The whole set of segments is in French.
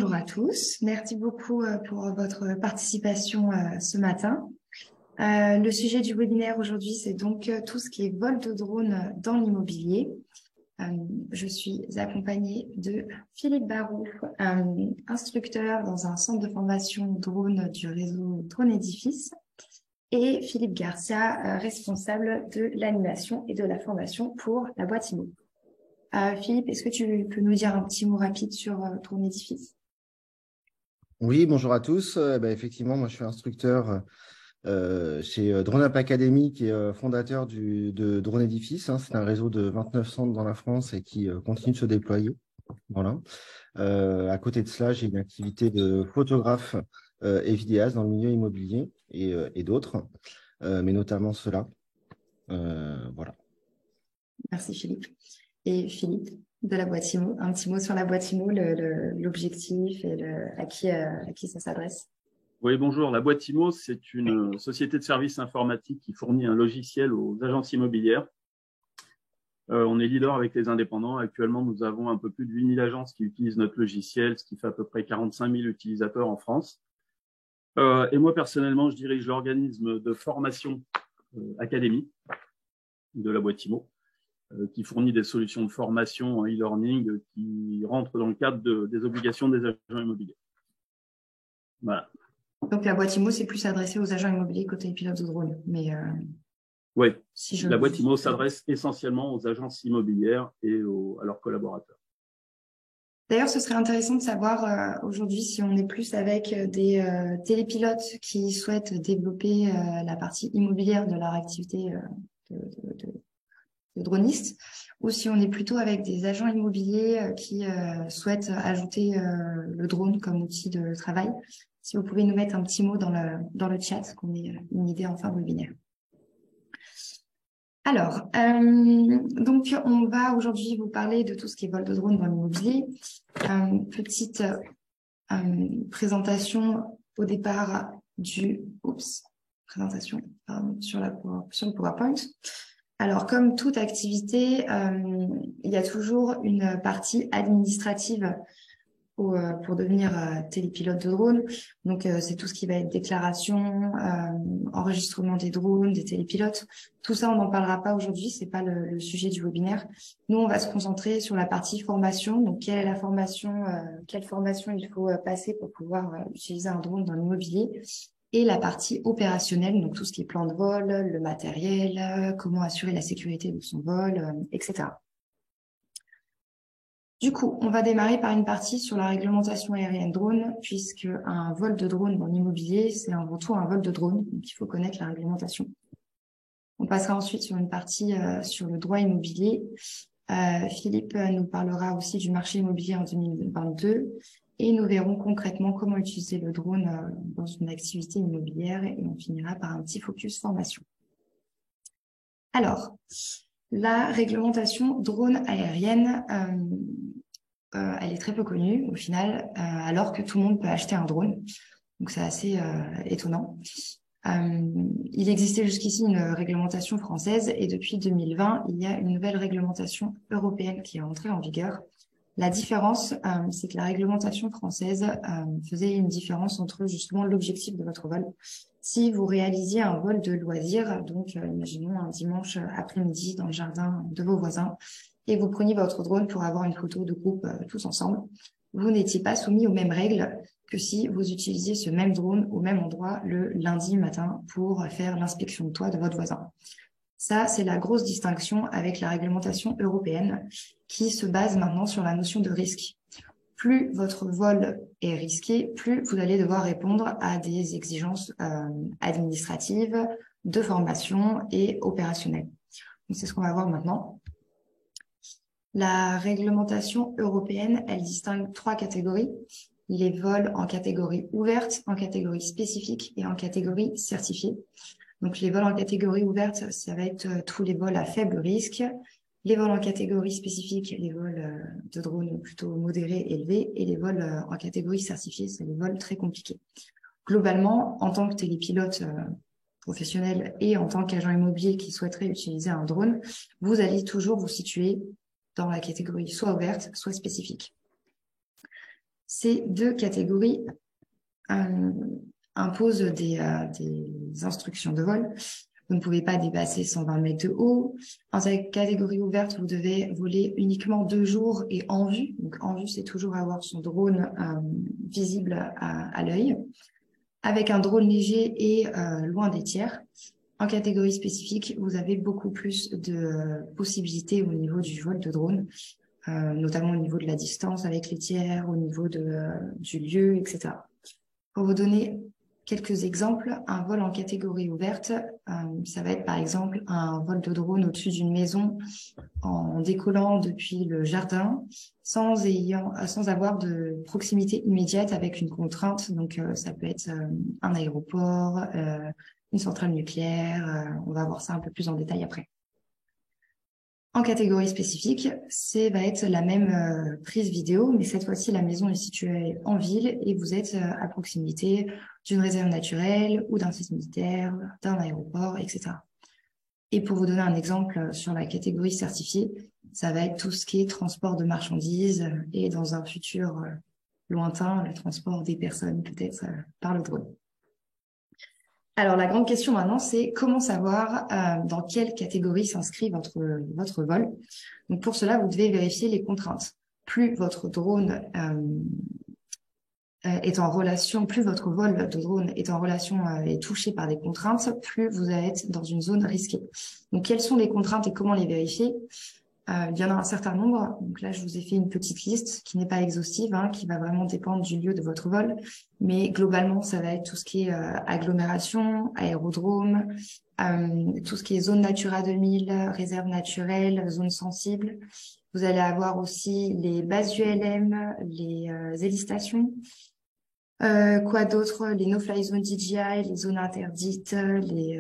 Bonjour à tous, merci beaucoup pour votre participation ce matin. Le sujet du webinaire aujourd'hui, c'est donc tout ce qui est vol de drone dans l'immobilier. Je suis accompagnée de Philippe Barou, instructeur dans un centre de formation drone du réseau Drone Edifice, et Philippe Garcia, responsable de l'animation et de la formation pour la boîte IMO. Philippe, est-ce que tu peux nous dire un petit mot rapide sur Drone Edifice ? Oui, bonjour à tous. Effectivement, moi je suis instructeur chez Drone Up Academy, qui est fondateur de Drone Edifice. C'est un réseau de 29 centres dans la France et qui continue de se déployer. Voilà. À côté de cela, j'ai une activité de photographe et vidéaste dans le milieu immobilier et d'autres, mais notamment cela. Voilà. Merci Philippe. Et Philippe, de la boîte IMO, un petit mot sur la boîte IMO, l'objectif et à qui ça s'adresse. Oui, bonjour. La boîte IMO, c'est une société de services informatiques qui fournit un logiciel aux agences immobilières. On est leader avec les indépendants. Actuellement, nous avons un peu plus de 8000 agences qui utilisent notre logiciel, ce qui fait à peu près 45 000 utilisateurs en France. Et moi, personnellement, je dirige l'organisme de formation Académie de la boîte IMO, qui fournit des solutions de formation en e-learning qui rentrent dans le cadre des obligations des agents immobiliers. Voilà. Donc, la boîte IMO, c'est plus adressé aux agents immobiliers côté pilote de drone. Mais oui, la boîte IMO s'adresse essentiellement aux agences immobilières et à leurs collaborateurs. D'ailleurs, ce serait intéressant de savoir aujourd'hui si on est plus avec des télépilotes qui souhaitent développer la partie immobilière de leur activité de droniste, ou si on est plutôt avec des agents immobiliers qui souhaitent ajouter le drone comme outil de travail. Si vous pouvez nous mettre un petit mot dans le chat, qu'on ait une idée en fin de webinaire. Alors, donc on va aujourd'hui vous parler de tout ce qui est vol de drone dans l'immobilier. Petite présentation au départ présentation sur le PowerPoint. Alors, comme toute activité, il y a toujours une partie administrative pour devenir télépilote de drone. Donc, c'est tout ce qui va être déclaration, enregistrement des drones, des télépilotes. Tout ça, on n'en parlera pas aujourd'hui, c'est pas le sujet du webinaire. Nous, on va se concentrer sur la partie formation. Donc, quelle est la formation, quelle formation il faut passer pour pouvoir utiliser un drone dans l'immobilier. Et la partie opérationnelle, donc tout ce qui est plan de vol, le matériel, comment assurer la sécurité de son vol, etc. Du coup, on va démarrer par une partie sur la réglementation aérienne drone, puisque un vol de drone dans l'immobilier, c'est avant tout un vol de drone, donc il faut connaître la réglementation. On passera ensuite sur une partie sur le droit immobilier. Philippe nous parlera aussi du marché immobilier en 2022 et nous verrons concrètement comment utiliser le drone dans une activité immobilière et on finira par un petit focus formation. Alors, la réglementation drone aérienne, elle est très peu connue au final, alors que tout le monde peut acheter un drone. Donc, c'est assez étonnant. Il existait jusqu'ici une réglementation française et depuis 2020, il y a une nouvelle réglementation européenne qui est entrée en vigueur. La différence, c'est que la réglementation française faisait une différence entre justement l'objectif de votre vol. Si vous réalisiez un vol de loisir, donc imaginons un dimanche après-midi dans le jardin de vos voisins, et vous preniez votre drone pour avoir une photo de groupe tous ensemble, vous n'étiez pas soumis aux mêmes règles que si vous utilisiez ce même drone au même endroit le lundi matin pour faire l'inspection de toit de votre voisin. Ça, c'est la grosse distinction avec la réglementation européenne qui se base maintenant sur la notion de risque. Plus votre vol est risqué, plus vous allez devoir répondre à des exigences administratives, de formation et opérationnelles. Donc, c'est ce qu'on va voir maintenant. La réglementation européenne, elle distingue 3 catégories. Les vols en catégorie ouverte, en catégorie spécifique et en catégorie certifiée. Donc, les vols en catégorie ouverte, ça va être tous les vols à faible risque. Les vols en catégorie spécifique, les vols de drones plutôt modérés, élevés. Et les vols en catégorie certifiée, c'est les vols très compliqués. Globalement, en tant que télépilote professionnel et en tant qu'agent immobilier qui souhaiterait utiliser un drone, vous allez toujours vous situer dans la catégorie soit ouverte, soit spécifique. Ces deux catégories imposent des instructions de vol. Vous ne pouvez pas dépasser 120 mètres de haut. En catégorie ouverte, vous devez voler uniquement 2 jours et en vue. Donc, en vue, c'est toujours avoir son drone visible à l'œil, avec un drone léger et loin des tiers. En catégorie spécifique, vous avez beaucoup plus de possibilités au niveau du vol de drone, notamment au niveau de la distance avec les tiers, au niveau du lieu, etc. Pour vous donner quelques exemples, un vol en catégorie ouverte, ça va être par exemple un vol de drone au-dessus d'une maison en décollant depuis le jardin sans avoir de proximité immédiate avec une contrainte. Donc, ça peut être un aéroport, une centrale nucléaire. On va voir ça un peu plus en détail après. En catégorie spécifique, va être la même prise vidéo, mais cette fois-ci, la maison est située en ville et vous êtes à proximité d'une réserve naturelle ou d'un site militaire, d'un aéroport, etc. Et pour vous donner un exemple sur la catégorie certifiée, ça va être tout ce qui est transport de marchandises et dans un futur lointain, le transport des personnes peut-être par le drone. Alors, la grande question maintenant, c'est comment savoir dans quelle catégorie s'inscrit votre vol. Donc, pour cela, vous devez vérifier les contraintes. Plus votre drone est en relation, plus votre vol de drone est en relation est touché par des contraintes, plus vous allez être dans une zone risquée. Donc, quelles sont les contraintes et comment les vérifier? Il y en a un certain nombre. Donc là, je vous ai fait une petite liste qui n'est pas exhaustive, qui va vraiment dépendre du lieu de votre vol. Mais globalement, ça va être tout ce qui est agglomération, aérodrome, tout ce qui est zone Natura 2000, réserve naturelle, zone sensible. Vous allez avoir aussi les bases ULM, les hélistations. Quoi d'autre? Les no-fly zones DJI, les zones interdites, les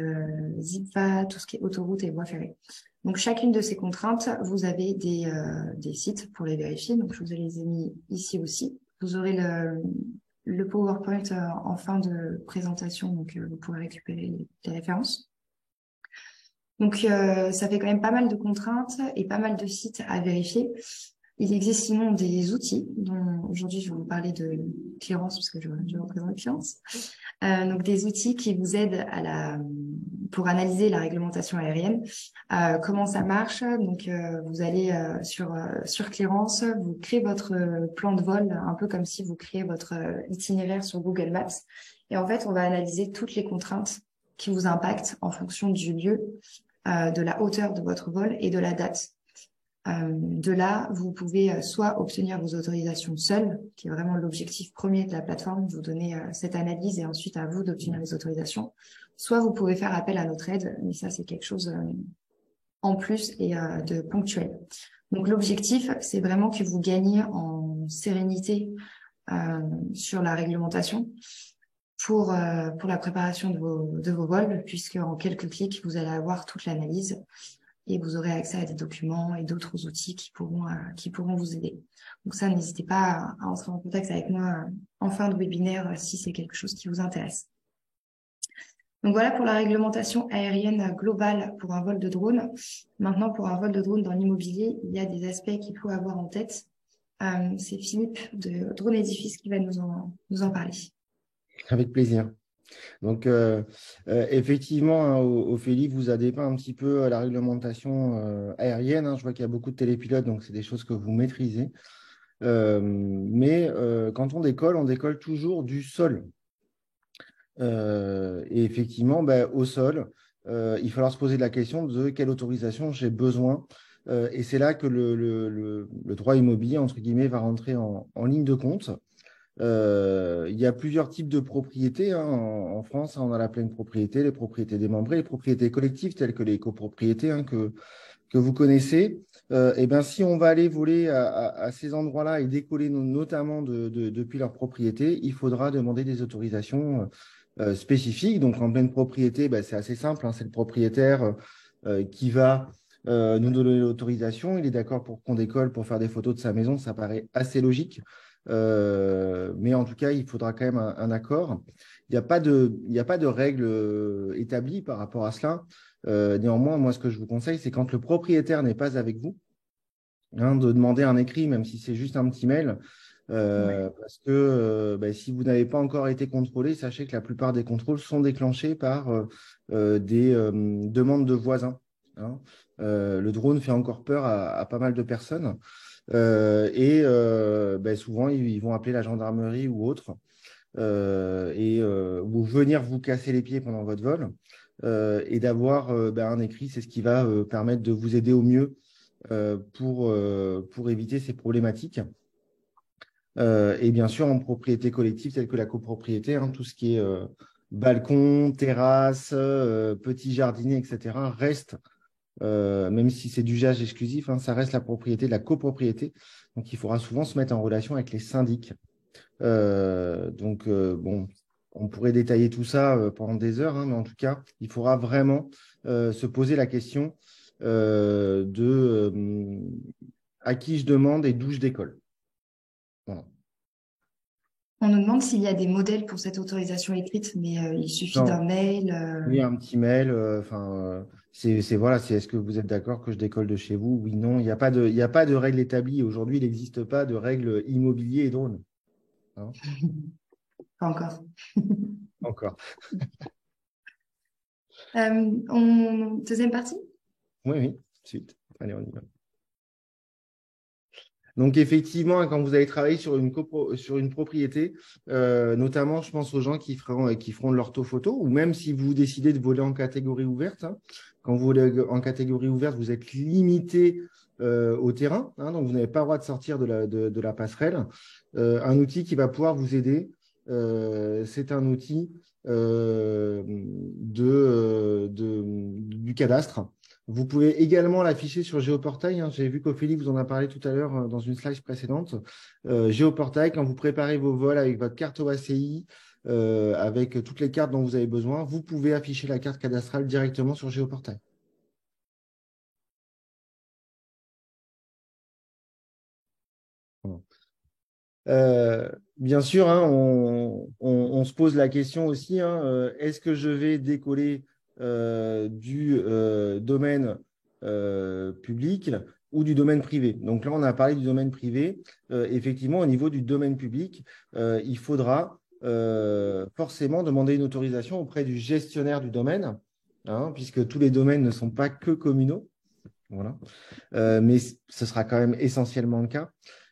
ZIPVA, tout ce qui est autoroute et voies ferrées. Donc, chacune de ces contraintes, vous avez des sites pour les vérifier. Donc, je vous les ai mis ici aussi. Vous aurez le PowerPoint en fin de présentation, donc vous pourrez récupérer les références. Donc, ça fait quand même pas mal de contraintes et pas mal de sites à vérifier. Il existe sinon des outils, dont aujourd'hui je vais vous parler de Clearance, parce que je représente Clearance. Donc des outils qui vous aident pour analyser la réglementation aérienne. Comment ça marche? Donc vous allez sur Clearance, vous créez votre plan de vol, un peu comme si vous créez votre itinéraire sur Google Maps. Et en fait, on va analyser toutes les contraintes qui vous impactent en fonction du lieu, de la hauteur de votre vol et de la date. De là, vous pouvez soit obtenir vos autorisations seules, qui est vraiment l'objectif premier de la plateforme, vous donner cette analyse et ensuite à vous d'obtenir les autorisations. Soit vous pouvez faire appel à notre aide, mais ça c'est quelque chose en plus et de ponctuel. Donc l'objectif, c'est vraiment que vous gagnez en sérénité sur la réglementation pour la préparation de vos vols, puisque en quelques clics, vous allez avoir toute l'analyse. Et vous aurez accès à des documents et d'autres outils qui pourront vous aider. Donc ça, n'hésitez pas à entrer en contact avec moi en fin de webinaire si c'est quelque chose qui vous intéresse. Donc voilà pour la réglementation aérienne globale pour un vol de drone. Maintenant, pour un vol de drone dans l'immobilier, il y a des aspects qu'il faut avoir en tête. C'est Philippe de Drone Edifice qui va nous en parler. Avec plaisir. Donc, effectivement, Ophélie vous a dépeint un petit peu la réglementation aérienne. Je vois qu'il y a beaucoup de télépilotes, donc c'est des choses que vous maîtrisez. Mais quand on décolle toujours du sol. Et effectivement, au sol, il va falloir se poser la question de quelle autorisation j'ai besoin. Et c'est là que le droit immobilier, entre guillemets, va rentrer en ligne de compte. Il y a plusieurs types de propriétés. En France, on a la pleine propriété, les propriétés démembrées, les propriétés collectives telles que les copropriétés que vous connaissez. Et ben, si on va aller voler à ces endroits-là et décoller notamment depuis leur propriété, il faudra demander des autorisations spécifiques. Donc, en pleine propriété, c'est assez simple. C'est le propriétaire qui va nous donner l'autorisation. Il est d'accord pour qu'on décolle pour faire des photos de sa maison. Ça paraît assez logique. Mais en tout cas, il faudra quand même un accord. Il n'y a pas de règles établies par rapport à cela. Néanmoins, moi, ce que je vous conseille, c'est quand le propriétaire n'est pas avec vous, de demander un écrit, même si c'est juste un petit mail, Parce que si vous n'avez pas encore été contrôlé, sachez que la plupart des contrôles sont déclenchés par des demandes de voisins, hein. Le drone fait encore peur à pas mal de personnes. Souvent, ils vont appeler la gendarmerie ou autre ou venir vous casser les pieds pendant votre vol. Et d'avoir un écrit, c'est ce qui va permettre de vous aider au mieux pour éviter ces problématiques. Et bien sûr, en propriété collective, telle que la copropriété, hein, tout ce qui est balcon, terrasse, petit jardinier, etc., reste, même si c'est d'usage exclusif, hein, ça reste la propriété de la copropriété. Donc, il faudra souvent se mettre en relation avec les syndics. Bon, on pourrait détailler tout ça pendant des heures, hein, mais en tout cas, il faudra vraiment se poser la question à qui je demande et d'où je décolle. Voilà. On nous demande s'il y a des modèles pour cette autorisation écrite, mais il suffit Non. d'un mail. Oui, un petit mail. C'est est-ce que vous êtes d'accord que je décolle de chez vous? Oui, non. Il n'y a pas de règle établie. Aujourd'hui, il n'existe pas de règle immobilier et drone. Hein. Pas encore. Encore. Deuxième partie? Oui. Suite. Allez, on y va. Donc, effectivement, quand vous allez travailler sur une propriété, notamment, je pense aux gens qui feront de l'orthophoto, ou même si vous décidez de voler en catégorie ouverte, hein, quand vous volez en catégorie ouverte, vous êtes limité au terrain, hein, donc vous n'avez pas le droit de sortir de la passerelle. Un outil qui va pouvoir vous aider, c'est un outil du cadastre. Vous pouvez également l'afficher sur Géoportail, hein. J'ai vu qu'Ophélie vous en a parlé tout à l'heure dans une slide précédente. Géoportail, quand vous préparez vos vols avec votre carte OACI, avec toutes les cartes dont vous avez besoin, vous pouvez afficher la carte cadastrale directement sur Géoportail. Bien sûr, hein, on se pose la question aussi, hein, est-ce que je vais décoller du domaine public ou du domaine privé? Donc là, on a parlé du domaine privé. Effectivement, au niveau du domaine public, il faudra forcément demander une autorisation auprès du gestionnaire du domaine, hein, puisque tous les domaines ne sont pas que communaux. Voilà. Mais ce sera quand même essentiellement le cas.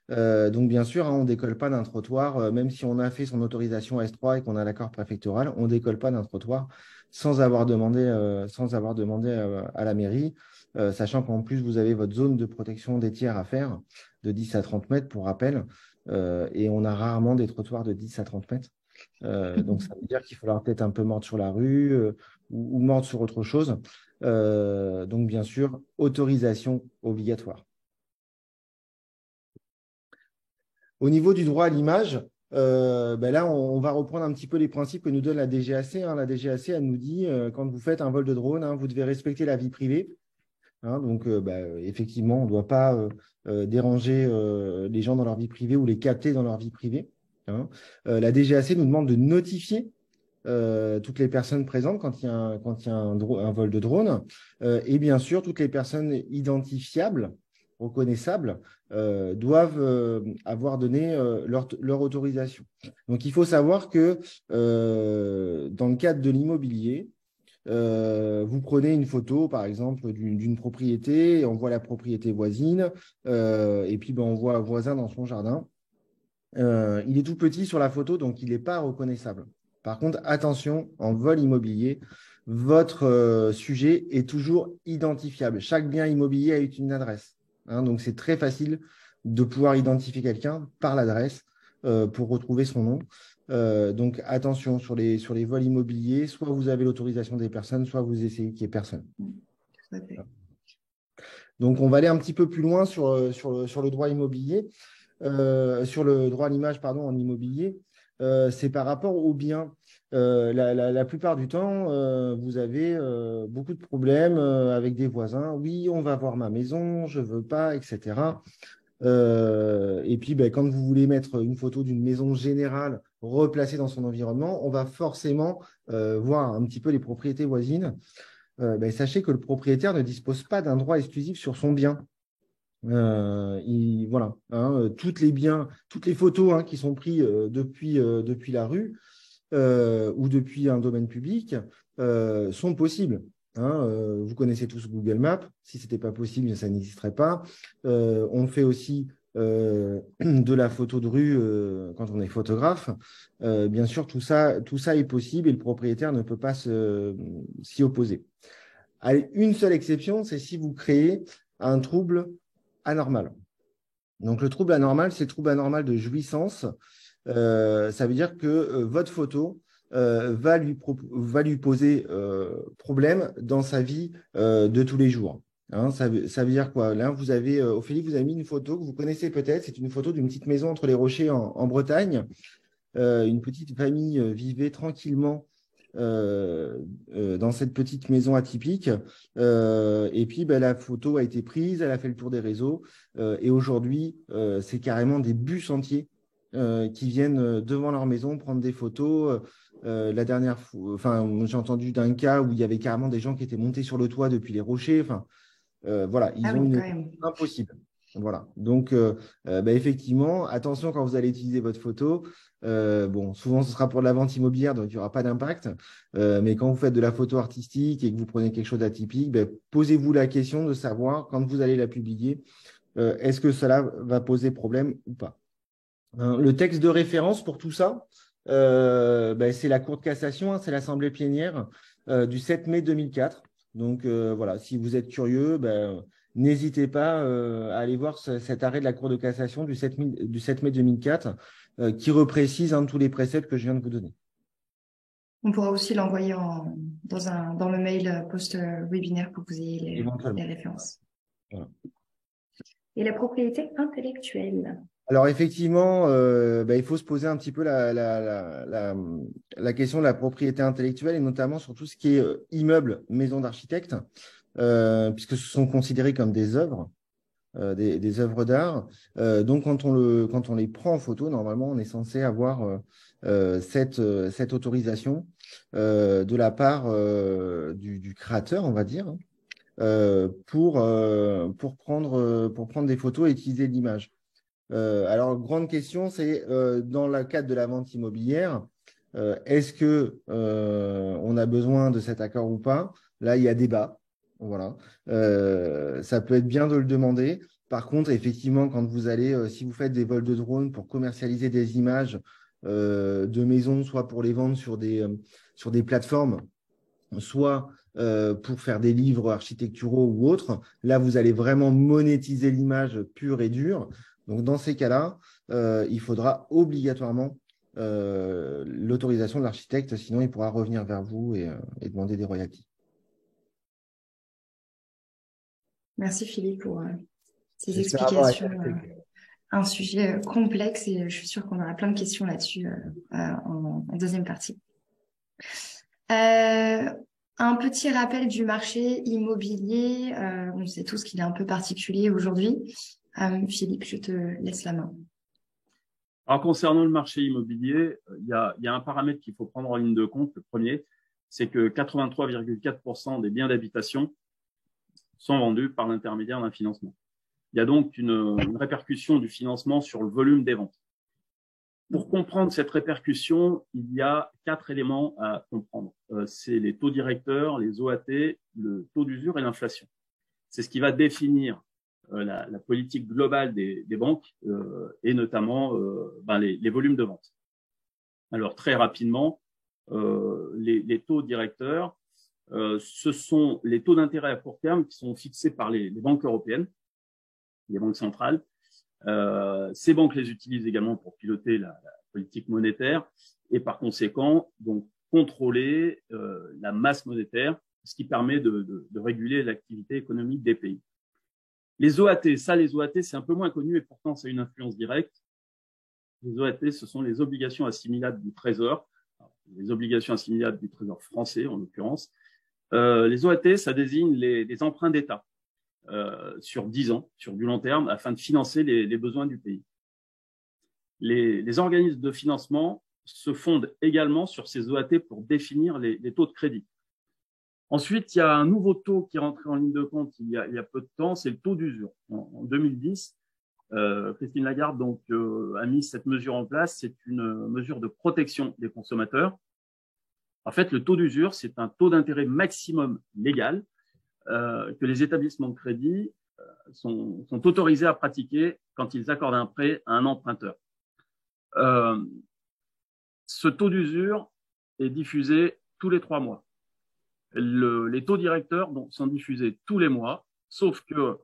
Donc, bien sûr, hein, on ne décolle pas d'un trottoir, même si on a fait son autorisation S3 et qu'on a l'accord préfectoral, on ne décolle pas d'un trottoir sans avoir demandé à la mairie, sachant qu'en plus, vous avez votre zone de protection des tiers à faire de 10 à 30 mètres, pour rappel, et on a rarement des trottoirs de 10 à 30 mètres. Donc, ça veut dire qu'il faudra peut-être un peu mordre sur la rue ou mordre sur autre chose. Donc, bien sûr, autorisation obligatoire. Au niveau du droit à l'image, là, on va reprendre un petit peu les principes que nous donne la DGAC. Hein. La DGAC, elle nous dit, quand vous faites un vol de drone, hein, vous devez respecter la vie privée. Hein. Donc, effectivement, on ne doit pas déranger les gens dans leur vie privée ou les capter dans leur vie privée. Hein. La DGAC nous demande de notifier toutes les personnes présentes quand il y a un vol de drone. Et bien sûr, toutes les personnes identifiables, reconnaissables, doivent avoir donné leur autorisation. Donc, il faut savoir que dans le cadre de l'immobilier, vous prenez une photo, par exemple, d'une propriété, on voit la propriété voisine, et puis on voit un voisin dans son jardin. Il est tout petit sur la photo, donc il n'est pas reconnaissable. Par contre, attention, en vol immobilier, votre sujet est toujours identifiable. Chaque bien immobilier a une adresse. Hein, donc, c'est très facile de pouvoir identifier quelqu'un par l'adresse pour retrouver son nom. Donc, attention sur les vols immobiliers. Soit vous avez l'autorisation des personnes, soit vous essayez qu'il n'y ait personne. Donc, on va aller un petit peu plus loin sur le droit immobilier. Sur le droit à l'image, pardon, en immobilier, c'est par rapport aux biens. La plupart du temps, vous avez beaucoup de problèmes avec des voisins. Oui, on va voir ma maison, je ne veux pas, etc. Et puis, quand vous voulez mettre une photo d'une maison générale replacée dans son environnement, on va forcément voir un petit peu les propriétés voisines. Sachez que le propriétaire ne dispose pas d'un droit exclusif sur son bien. Voilà, hein, toutes les photos hein, qui sont prises depuis la rue ou depuis un domaine public sont possibles. Hein. Vous connaissez tous Google Maps. Si ce n'était pas possible, ça n'existerait pas. On fait aussi de la photo de rue quand on est photographe. Bien sûr, tout ça est possible et le propriétaire ne peut pas s'y opposer. Allez, une seule exception, c'est si vous créez un trouble anormal. Donc, le trouble anormal, c'est le trouble anormal de jouissance. Ça veut dire que votre photo va lui poser problème dans sa vie de tous les jours. Hein, ça veut dire quoi? Là, vous avez, Ophélie, vous avez mis une photo que vous connaissez peut-être. C'est une photo d'une petite maison entre les rochers en Bretagne. Une petite famille vivait tranquillement dans cette petite maison atypique. Et puis, ben, la photo a été prise, elle a fait le tour des réseaux. Et aujourd'hui, c'est carrément des bus entiers qui viennent devant leur maison prendre des photos. La dernière fois, enfin, j'ai entendu d'un cas où il y avait carrément des gens qui étaient montés sur le toit depuis les rochers. Enfin, voilà, ils ont oui, une quand même. impossible. Voilà. Donc, bah, effectivement, attention quand vous allez utiliser votre photo. Bon, souvent, ce sera pour de la vente immobilière, donc il n'y aura pas d'impact. Mais quand vous faites de la photo artistique et que vous prenez quelque chose d'atypique, bah, posez-vous la question de savoir, quand vous allez la publier, est-ce que cela va poser problème ou pas. Hein, le texte de référence pour tout ça, bah, c'est la Cour de cassation, hein, c'est l'Assemblée plénière du 7 mai 2004. Donc voilà, si vous êtes curieux, bah, n'hésitez pas à aller voir cet arrêt de la Cour de cassation du 7 mai 2004 qui reprécise hein, tous les préceptes que je viens de vous donner. On pourra aussi l'envoyer dans le mail post-webinaire pour que vous ayez les références. Voilà. Et la propriété intellectuelle. Alors effectivement, bah, il faut se poser un petit peu la question de la propriété intellectuelle et notamment sur tout ce qui est immeuble, maison d'architecte, puisque ce sont considérés comme des œuvres, des œuvres d'art. Donc quand on les prend en photo, normalement, on est censé avoir cette autorisation de la part du créateur, on va dire, pour prendre des photos et utiliser l'image. Alors, grande question, c'est dans le cadre de la vente immobilière, est-ce que on a besoin de cet accord ou pas? Là, il y a débat. Voilà. Ça peut être bien de le demander. Par contre, effectivement, quand vous allez, si vous faites des vols de drones pour commercialiser des images de maisons, soit pour les vendre sur des plateformes, soit pour faire des livres architecturaux ou autres, là, vous allez vraiment monétiser l'image pure et dure. Donc, dans ces cas-là, il faudra obligatoirement l'autorisation de l'architecte, sinon il pourra revenir vers vous et demander des royalties. Merci Philippe pour ces explications. Un sujet complexe et je suis sûre qu'on aura plein de questions là-dessus en deuxième partie. Un petit rappel du marché immobilier. On sait tous qu'il est un peu particulier aujourd'hui. Philippe, je te laisse la main. Alors, concernant le marché immobilier, il y a un paramètre qu'il faut prendre en ligne de compte. Le premier, c'est que 83,4% des biens d'habitation sont vendus par l'intermédiaire d'un financement. Il y a donc une répercussion du financement sur le volume des ventes. Pour comprendre cette répercussion, il y a 4 éléments à comprendre. C'est les taux directeurs, les OAT, le taux d'usure et l'inflation. C'est ce qui va définir la politique globale des banques et notamment les volumes de vente. Alors, très rapidement, les taux directeurs, ce sont les taux d'intérêt à court terme qui sont fixés par les banques européennes, les banques centrales. Ces banques les utilisent également pour piloter la politique monétaire et par conséquent donc contrôler la masse monétaire, ce qui permet de réguler l'activité économique des pays. Les OAT, les OAT, c'est un peu moins connu et pourtant c'est une influence directe. Les OAT, ce sont les obligations assimilables du Trésor, les obligations assimilables du Trésor français en l'occurrence. Les OAT, ça désigne les emprunts d'État sur 10 ans, sur du long terme, afin de financer les besoins du pays. Les organismes de financement se fondent également sur ces OAT pour définir les taux de crédit. Ensuite, il y a un nouveau taux qui est rentré en ligne de compte il y a peu de temps, c'est le taux d'usure. En 2010, Christine Lagarde donc, a mis cette mesure en place. C'est une mesure de protection des consommateurs. En fait, le taux d'usure, c'est un taux d'intérêt maximum légal que les établissements de crédit sont autorisés à pratiquer quand ils accordent un prêt à un emprunteur. Ce taux d'usure est diffusé tous les 3 mois. Les taux directeurs donc, sont diffusés tous les mois, sauf que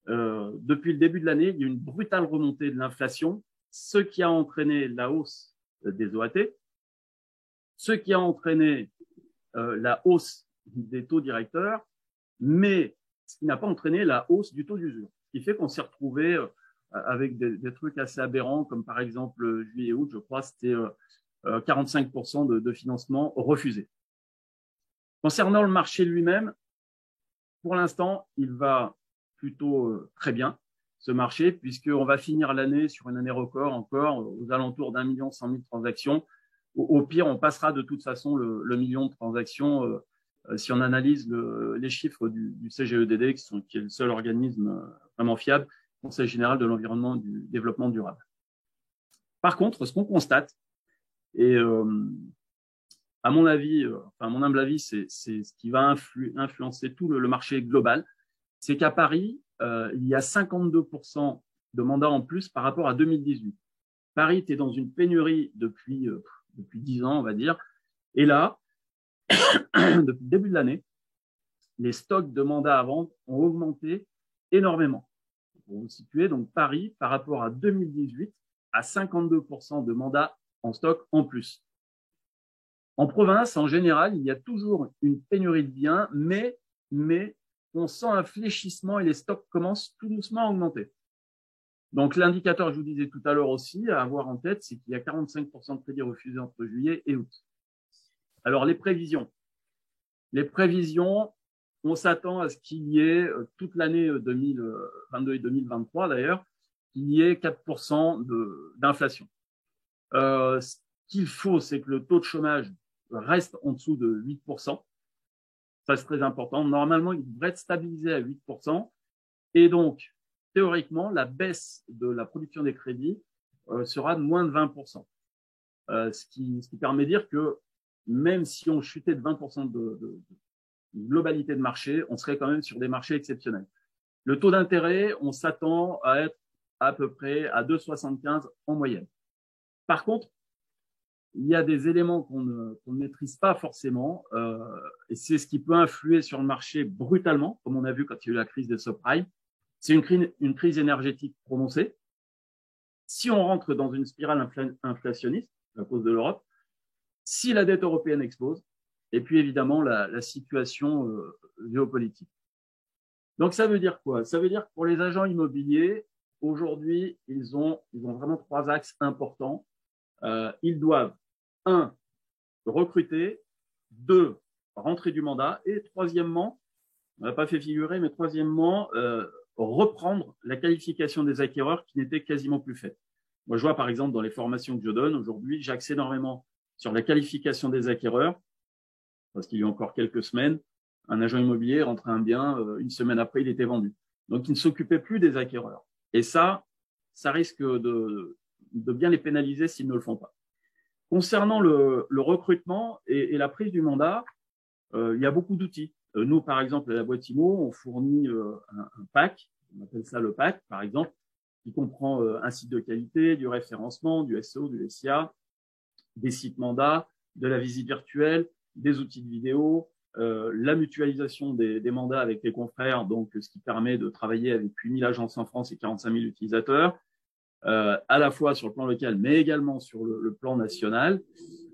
depuis le début de l'année, il y a eu une brutale remontée de l'inflation, ce qui a entraîné la hausse des OAT, ce qui a entraîné la hausse des taux directeurs, mais ce qui n'a pas entraîné la hausse du taux d'usure. Ce qui fait qu'on s'est retrouvé avec des trucs assez aberrants, comme par exemple juillet et août, je crois, c'était 45% de financement refusé. Concernant le marché lui-même, pour l'instant, il va plutôt très bien, ce marché, puisqu'on va finir l'année sur une année record encore, aux alentours d'1 100 000 transactions. Au pire, on passera de toute façon le million de transactions si on analyse les chiffres du CGEDD, qui est le seul organisme vraiment fiable, Conseil général de l'environnement et du développement durable. Par contre, ce qu'on constate, et à mon avis, enfin, mon humble avis, c'est ce qui va influencer tout le marché global, c'est qu'à Paris, il y a 52% de mandats en plus par rapport à 2018. Paris était dans une pénurie depuis 10 ans, on va dire. Et là, depuis le début de l'année, les stocks de mandats à vendre ont augmenté énormément. Pour vous situer, donc Paris, par rapport à 2018, a 52% de mandats en stock en plus. En province, en général, il y a toujours une pénurie de biens, mais on sent un fléchissement et les stocks commencent tout doucement à augmenter. Donc, l'indicateur, je vous disais tout à l'heure aussi, à avoir en tête, c'est qu'il y a 45% de crédits refusés entre juillet et août. Alors, les prévisions. Les prévisions, on s'attend à ce qu'il y ait, toute l'année 2022 et 2023 d'ailleurs, qu'il y ait 4% d'inflation. Ce qu'il faut, c'est que le taux de chômage reste en dessous de 8%. Ça, c'est très important. Normalement, il devrait être stabilisé à 8%. Et donc, théoriquement, la baisse de la production des crédits sera de moins de 20%. Ce qui permet de dire que même si on chutait de 20% de globalité de marché, on serait quand même sur des marchés exceptionnels. Le taux d'intérêt, on s'attend à être à peu près à 2,75 en moyenne. Par contre, il y a des éléments qu'on ne maîtrise pas forcément, et c'est ce qui peut influer sur le marché brutalement, comme on a vu quand il y a eu la crise des subprimes. C'est une crise énergétique prononcée. Si on rentre dans une spirale inflationniste à cause de l'Europe, si la dette européenne explose, et puis évidemment la situation géopolitique. Donc ça veut dire quoi? Ça veut dire que pour les agents immobiliers, aujourd'hui, ils ont vraiment 3 axes importants. Ils doivent 1, recruter, 2, rentrer du mandat, et troisièmement, on n'a pas fait figurer, mais troisièmement, reprendre la qualification des acquéreurs qui n'était quasiment plus faite. Moi, je vois par exemple dans les formations que je donne aujourd'hui, j'axe énormément sur la qualification des acquéreurs, parce qu'il y a encore quelques semaines, un agent immobilier rentrait un bien, une semaine après, il était vendu. Donc, il ne s'occupait plus des acquéreurs. Et ça risque de bien les pénaliser s'ils ne le font pas. Concernant le recrutement et la prise du mandat, il y a beaucoup d'outils. Nous, par exemple, à la boîte IMO, on fournit un pack, on appelle ça le pack, par exemple, qui comprend un site de qualité, du référencement, du SEO, du SIA, des sites mandats, de la visite virtuelle, des outils de vidéo, la mutualisation des mandats avec les confrères, donc ce qui permet de travailler avec 8000 agences en France et 45 000 utilisateurs, à la fois sur le plan local, mais également sur le plan national.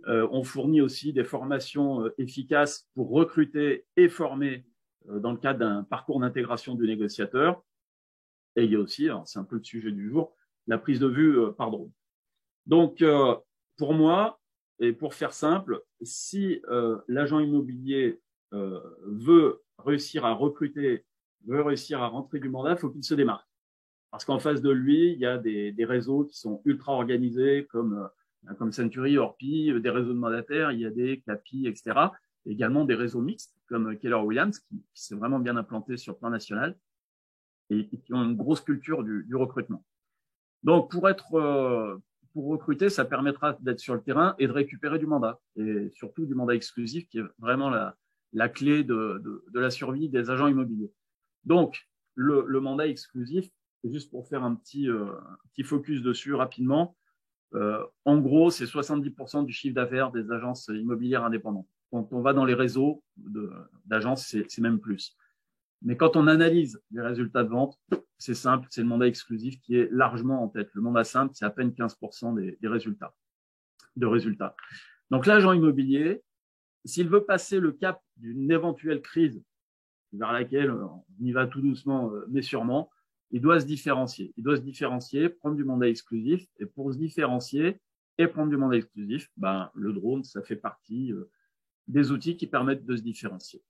On fournit aussi des formations efficaces pour recruter et former dans le cadre d'un parcours d'intégration du négociateur. Et il y a aussi, c'est un peu le sujet du jour, la prise de vue par drone. Donc, pour moi, et pour faire simple, si l'agent immobilier veut réussir à recruter, veut réussir à rentrer du mandat, il faut qu'il se démarque. Parce qu'en face de lui, il y a des réseaux qui sont ultra organisés, comme Century, Orpi, des réseaux de mandataires, il y a des CAPI, etc. également des réseaux mixtes comme Keller Williams, qui s'est vraiment bien implanté sur le plan national et qui ont une grosse culture du recrutement. Donc, pour recruter, ça permettra d'être sur le terrain et de récupérer du mandat, et surtout du mandat exclusif, qui est vraiment la clé de la survie des agents immobiliers. Donc, le mandat exclusif, juste pour faire un petit focus dessus rapidement, en gros, c'est 70% du chiffre d'affaires des agences immobilières indépendantes. Quand on va dans les réseaux d'agences, c'est même plus. Mais quand on analyse les résultats de vente, c'est simple, c'est le mandat exclusif qui est largement en tête. Le mandat simple, c'est à peine 15% des résultats. Donc l'agent immobilier, s'il veut passer le cap d'une éventuelle crise vers laquelle on y va tout doucement mais sûrement, il doit se différencier. Il doit se différencier, prendre du mandat exclusif. Et pour se différencier et prendre du mandat exclusif, le drone, ça fait partie des outils qui permettent de se différencier.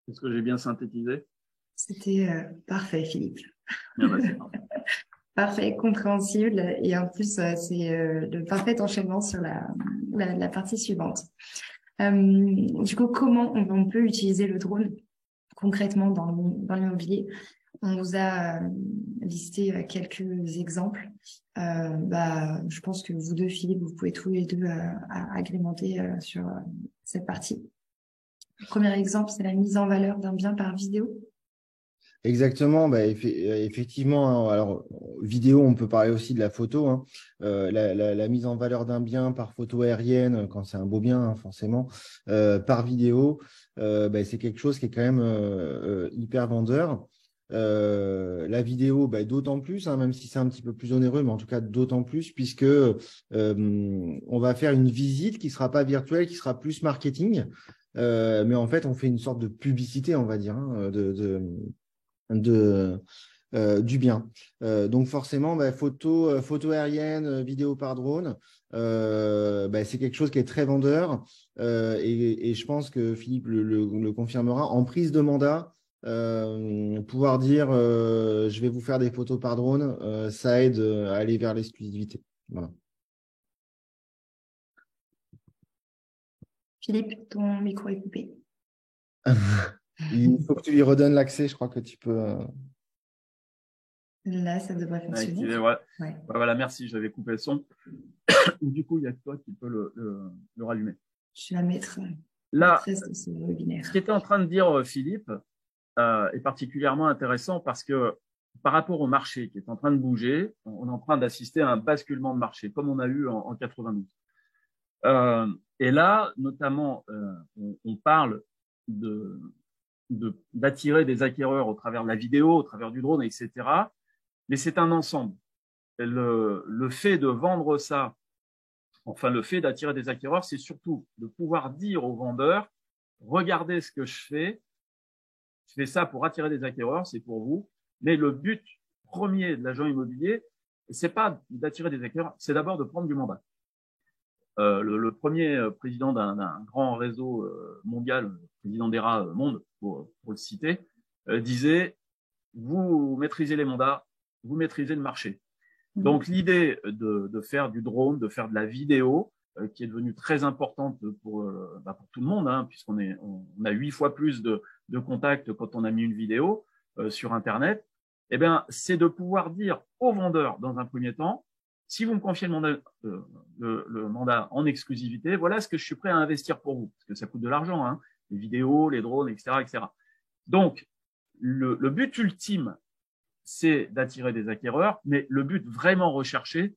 Est-ce que j'ai bien synthétisé? C'était parfait, Philippe. C'est parfait. Parfait, compréhensible. Et en plus, c'est le parfait enchaînement sur la partie suivante. Du coup, comment on peut utiliser le drone concrètement dans l'immobilier? On vous a listé quelques exemples. Je pense que vous deux, Philippe, vous pouvez tous les deux agrémenter sur cette partie. Le premier exemple, c'est la mise en valeur d'un bien par vidéo. Exactement, effectivement. Alors, vidéo, on peut parler aussi de la photo. Hein. La mise en valeur d'un bien par photo aérienne, quand c'est un beau bien, hein, forcément, par vidéo, c'est quelque chose qui est quand même hyper vendeur. La vidéo, d'autant plus, hein, même si c'est un petit peu plus onéreux, mais en tout cas d'autant plus, puisque on va faire une visite qui ne sera pas virtuelle, qui sera plus marketing. Mais en fait, on fait une sorte de publicité, on va dire, hein, du bien. Donc forcément, photo aérienne, vidéo par drone, c'est quelque chose qui est très vendeur. Et je pense que Philippe le confirmera. En prise de mandat, pouvoir dire je vais vous faire des photos par drone, ça aide à aller vers l'exclusivité. Voilà. Philippe, ton micro est coupé. Il faut que tu lui redonnes l'accès, je crois que tu peux. Là, ça devrait fonctionner. Activé, ouais. Voilà, merci, j'avais coupé le son. Du coup, il y a que toi qui peux le rallumer. Je vais la mettre là. De ce webinaire. Ce qu'était en train de dire Philippe est particulièrement intéressant parce que par rapport au marché qui est en train de bouger, on est en train d'assister à un basculement de marché, comme on a eu en 92. Et là, notamment, on parle d'attirer des acquéreurs au travers de la vidéo, au travers du drone, etc. Mais c'est un ensemble. Le fait de vendre ça, enfin le fait d'attirer des acquéreurs, c'est surtout de pouvoir dire aux vendeurs, regardez ce que je fais ça pour attirer des acquéreurs, c'est pour vous, mais le but premier de l'agent immobilier, c'est pas d'attirer des acquéreurs, c'est d'abord de prendre du mandat. Le premier président d'un grand réseau mondial, président d'ERA Monde, pour le citer, disait vous maîtrisez les mandats, vous maîtrisez le marché. Donc l'idée de faire du drone, de faire de la vidéo, qui est devenue très importante pour tout le monde, hein, puisqu'on a 8 fois plus de contacts quand on a mis une vidéo sur Internet, c'est de pouvoir dire aux vendeurs dans un premier temps, si vous me confiez le mandat en exclusivité, voilà ce que je suis prêt à investir pour vous, parce que ça coûte de l'argent, hein, les vidéos, les drones, etc., etc. Donc, le but ultime, c'est d'attirer des acquéreurs, mais le but vraiment recherché,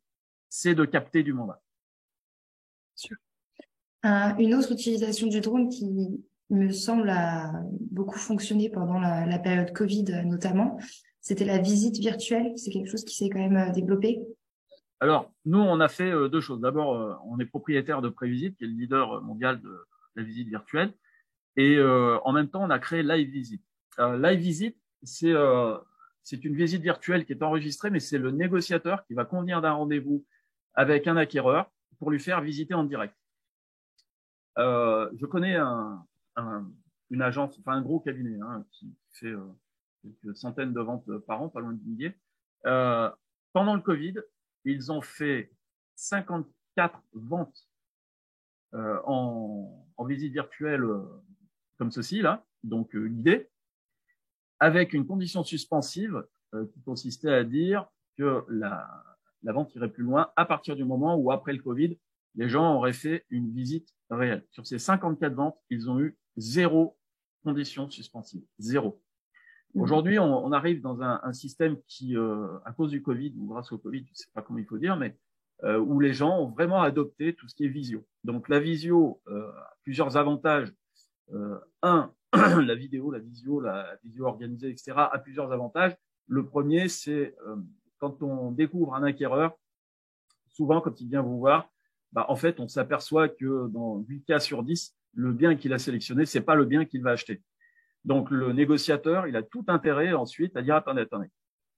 c'est de capter du mandat. Une autre utilisation du drone qui me semble a beaucoup fonctionné pendant la période Covid notamment, c'était la visite virtuelle. C'est quelque chose qui s'est quand même développé. Alors, nous, on a fait deux choses. D'abord, on est propriétaire de Prévisite, qui est le leader mondial de la visite virtuelle. Et en même temps, on a créé Live Visit. Live Visit, c'est une visite virtuelle qui est enregistrée, mais c'est le négociateur qui va convenir d'un rendez-vous avec un acquéreur pour lui faire visiter en direct. Je connais une agence, enfin un gros cabinet, hein, qui fait quelques centaines de ventes par an, pas loin de milliers. Pendant le Covid, ils ont fait 54 ventes en visite virtuelle comme ceci, là, donc guidée, avec une condition suspensive qui consistait à dire que la vente irait plus loin à partir du moment où, après le Covid, les gens auraient fait une visite réelle. Sur ces 54 ventes, ils ont eu 0 condition suspensive. 0. Aujourd'hui, on arrive dans un système qui, à cause du Covid ou grâce au Covid, je ne sais pas comment il faut dire, mais où les gens ont vraiment adopté tout ce qui est visio. Donc la visio a plusieurs avantages. Un, la vidéo, la visio organisée, etc., a plusieurs avantages. Le premier, c'est quand on découvre un acquéreur, souvent quand il vient vous voir, en fait, on s'aperçoit que dans 8 cas sur 10, le bien qu'il a sélectionné, c'est pas le bien qu'il va acheter. Donc le négociateur, il a tout intérêt ensuite à dire attendez.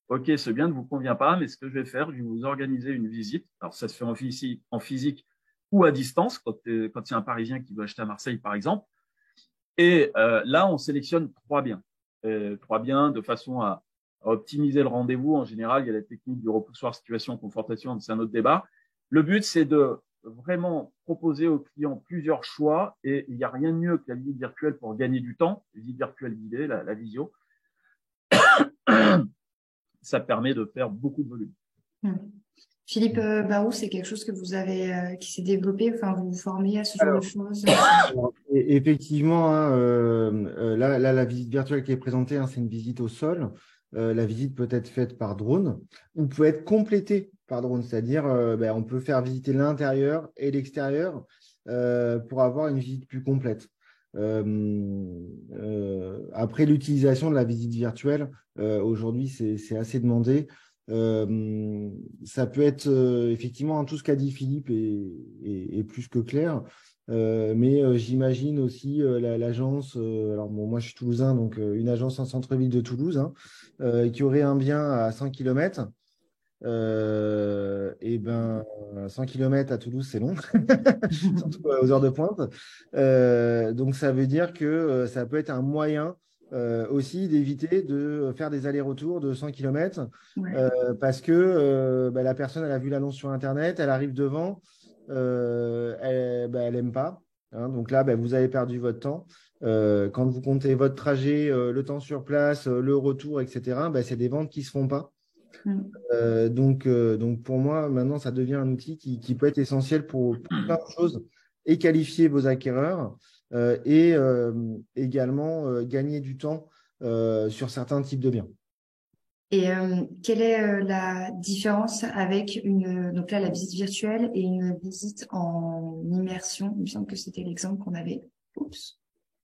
Ok, ce bien ne vous convient pas, mais ce que je vais faire, je vais vous organiser une visite. Alors, ça se fait en physique ou à distance, quand il y a un Parisien qui veut acheter à Marseille, par exemple. Et là, on sélectionne 3 biens. 3 biens de façon à optimiser le rendez-vous. En général, il y a la technique du repoussoir situation-confortation, c'est un autre débat. Le but, c'est de vraiment proposer aux clients plusieurs choix et il n'y a rien de mieux que la visite virtuelle pour gagner du temps. La visite virtuelle guidée, la visio. Ça permet de faire beaucoup de volume. Philippe Barou, c'est quelque chose que vous avez qui s'est développé, enfin vous vous formez à ce genre de choses. Effectivement, là, la visite virtuelle qui est présentée, hein, c'est une visite au sol. La visite peut être faite par drone ou peut être complétée par drone, c'est-à-dire on peut faire visiter l'intérieur et l'extérieur pour avoir une visite plus complète. Après l'utilisation de la visite virtuelle, aujourd'hui, c'est assez demandé. Ça peut être effectivement tout ce qu'a dit Philippe est plus que clair. Mais j'imagine aussi l'agence, alors bon, moi je suis toulousain, donc une agence en centre-ville de Toulouse, hein, qui aurait un bien à 100 km. Et 100 km à Toulouse, c'est long, surtout aux heures de pointe. Donc ça veut dire que ça peut être un moyen aussi d'éviter de faire des allers-retours de 100 km parce que la personne, elle a vu l'annonce sur Internet, elle arrive devant, elle n'aime pas. Hein, donc là, vous avez perdu votre temps. Quand vous comptez votre trajet, le temps sur place, le retour, etc., c'est des ventes qui ne se font pas. Donc pour moi, maintenant, ça devient un outil qui peut être essentiel pour plein de choses et qualifier vos acquéreurs et également gagner du temps sur certains types de biens. Et quelle est la différence avec donc là, la visite virtuelle et une visite en immersion? Il me semble que c'était l'exemple qu'on avait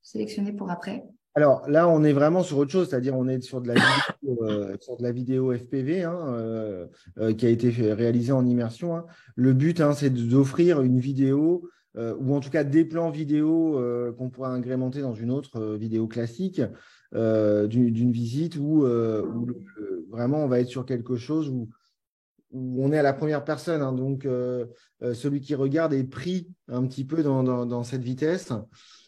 sélectionné pour après. Alors là, on est vraiment sur autre chose, c'est-à-dire on est sur de la vidéo FPV qui a été réalisée en immersion. Hein. Le but, c'est d'offrir une vidéo ou en tout cas des plans vidéo qu'on pourra agrémenter dans une autre vidéo classique d'une visite où vraiment on va être sur quelque chose où on est à la première personne. Hein. Donc celui qui regarde est pris un petit peu dans cette vitesse.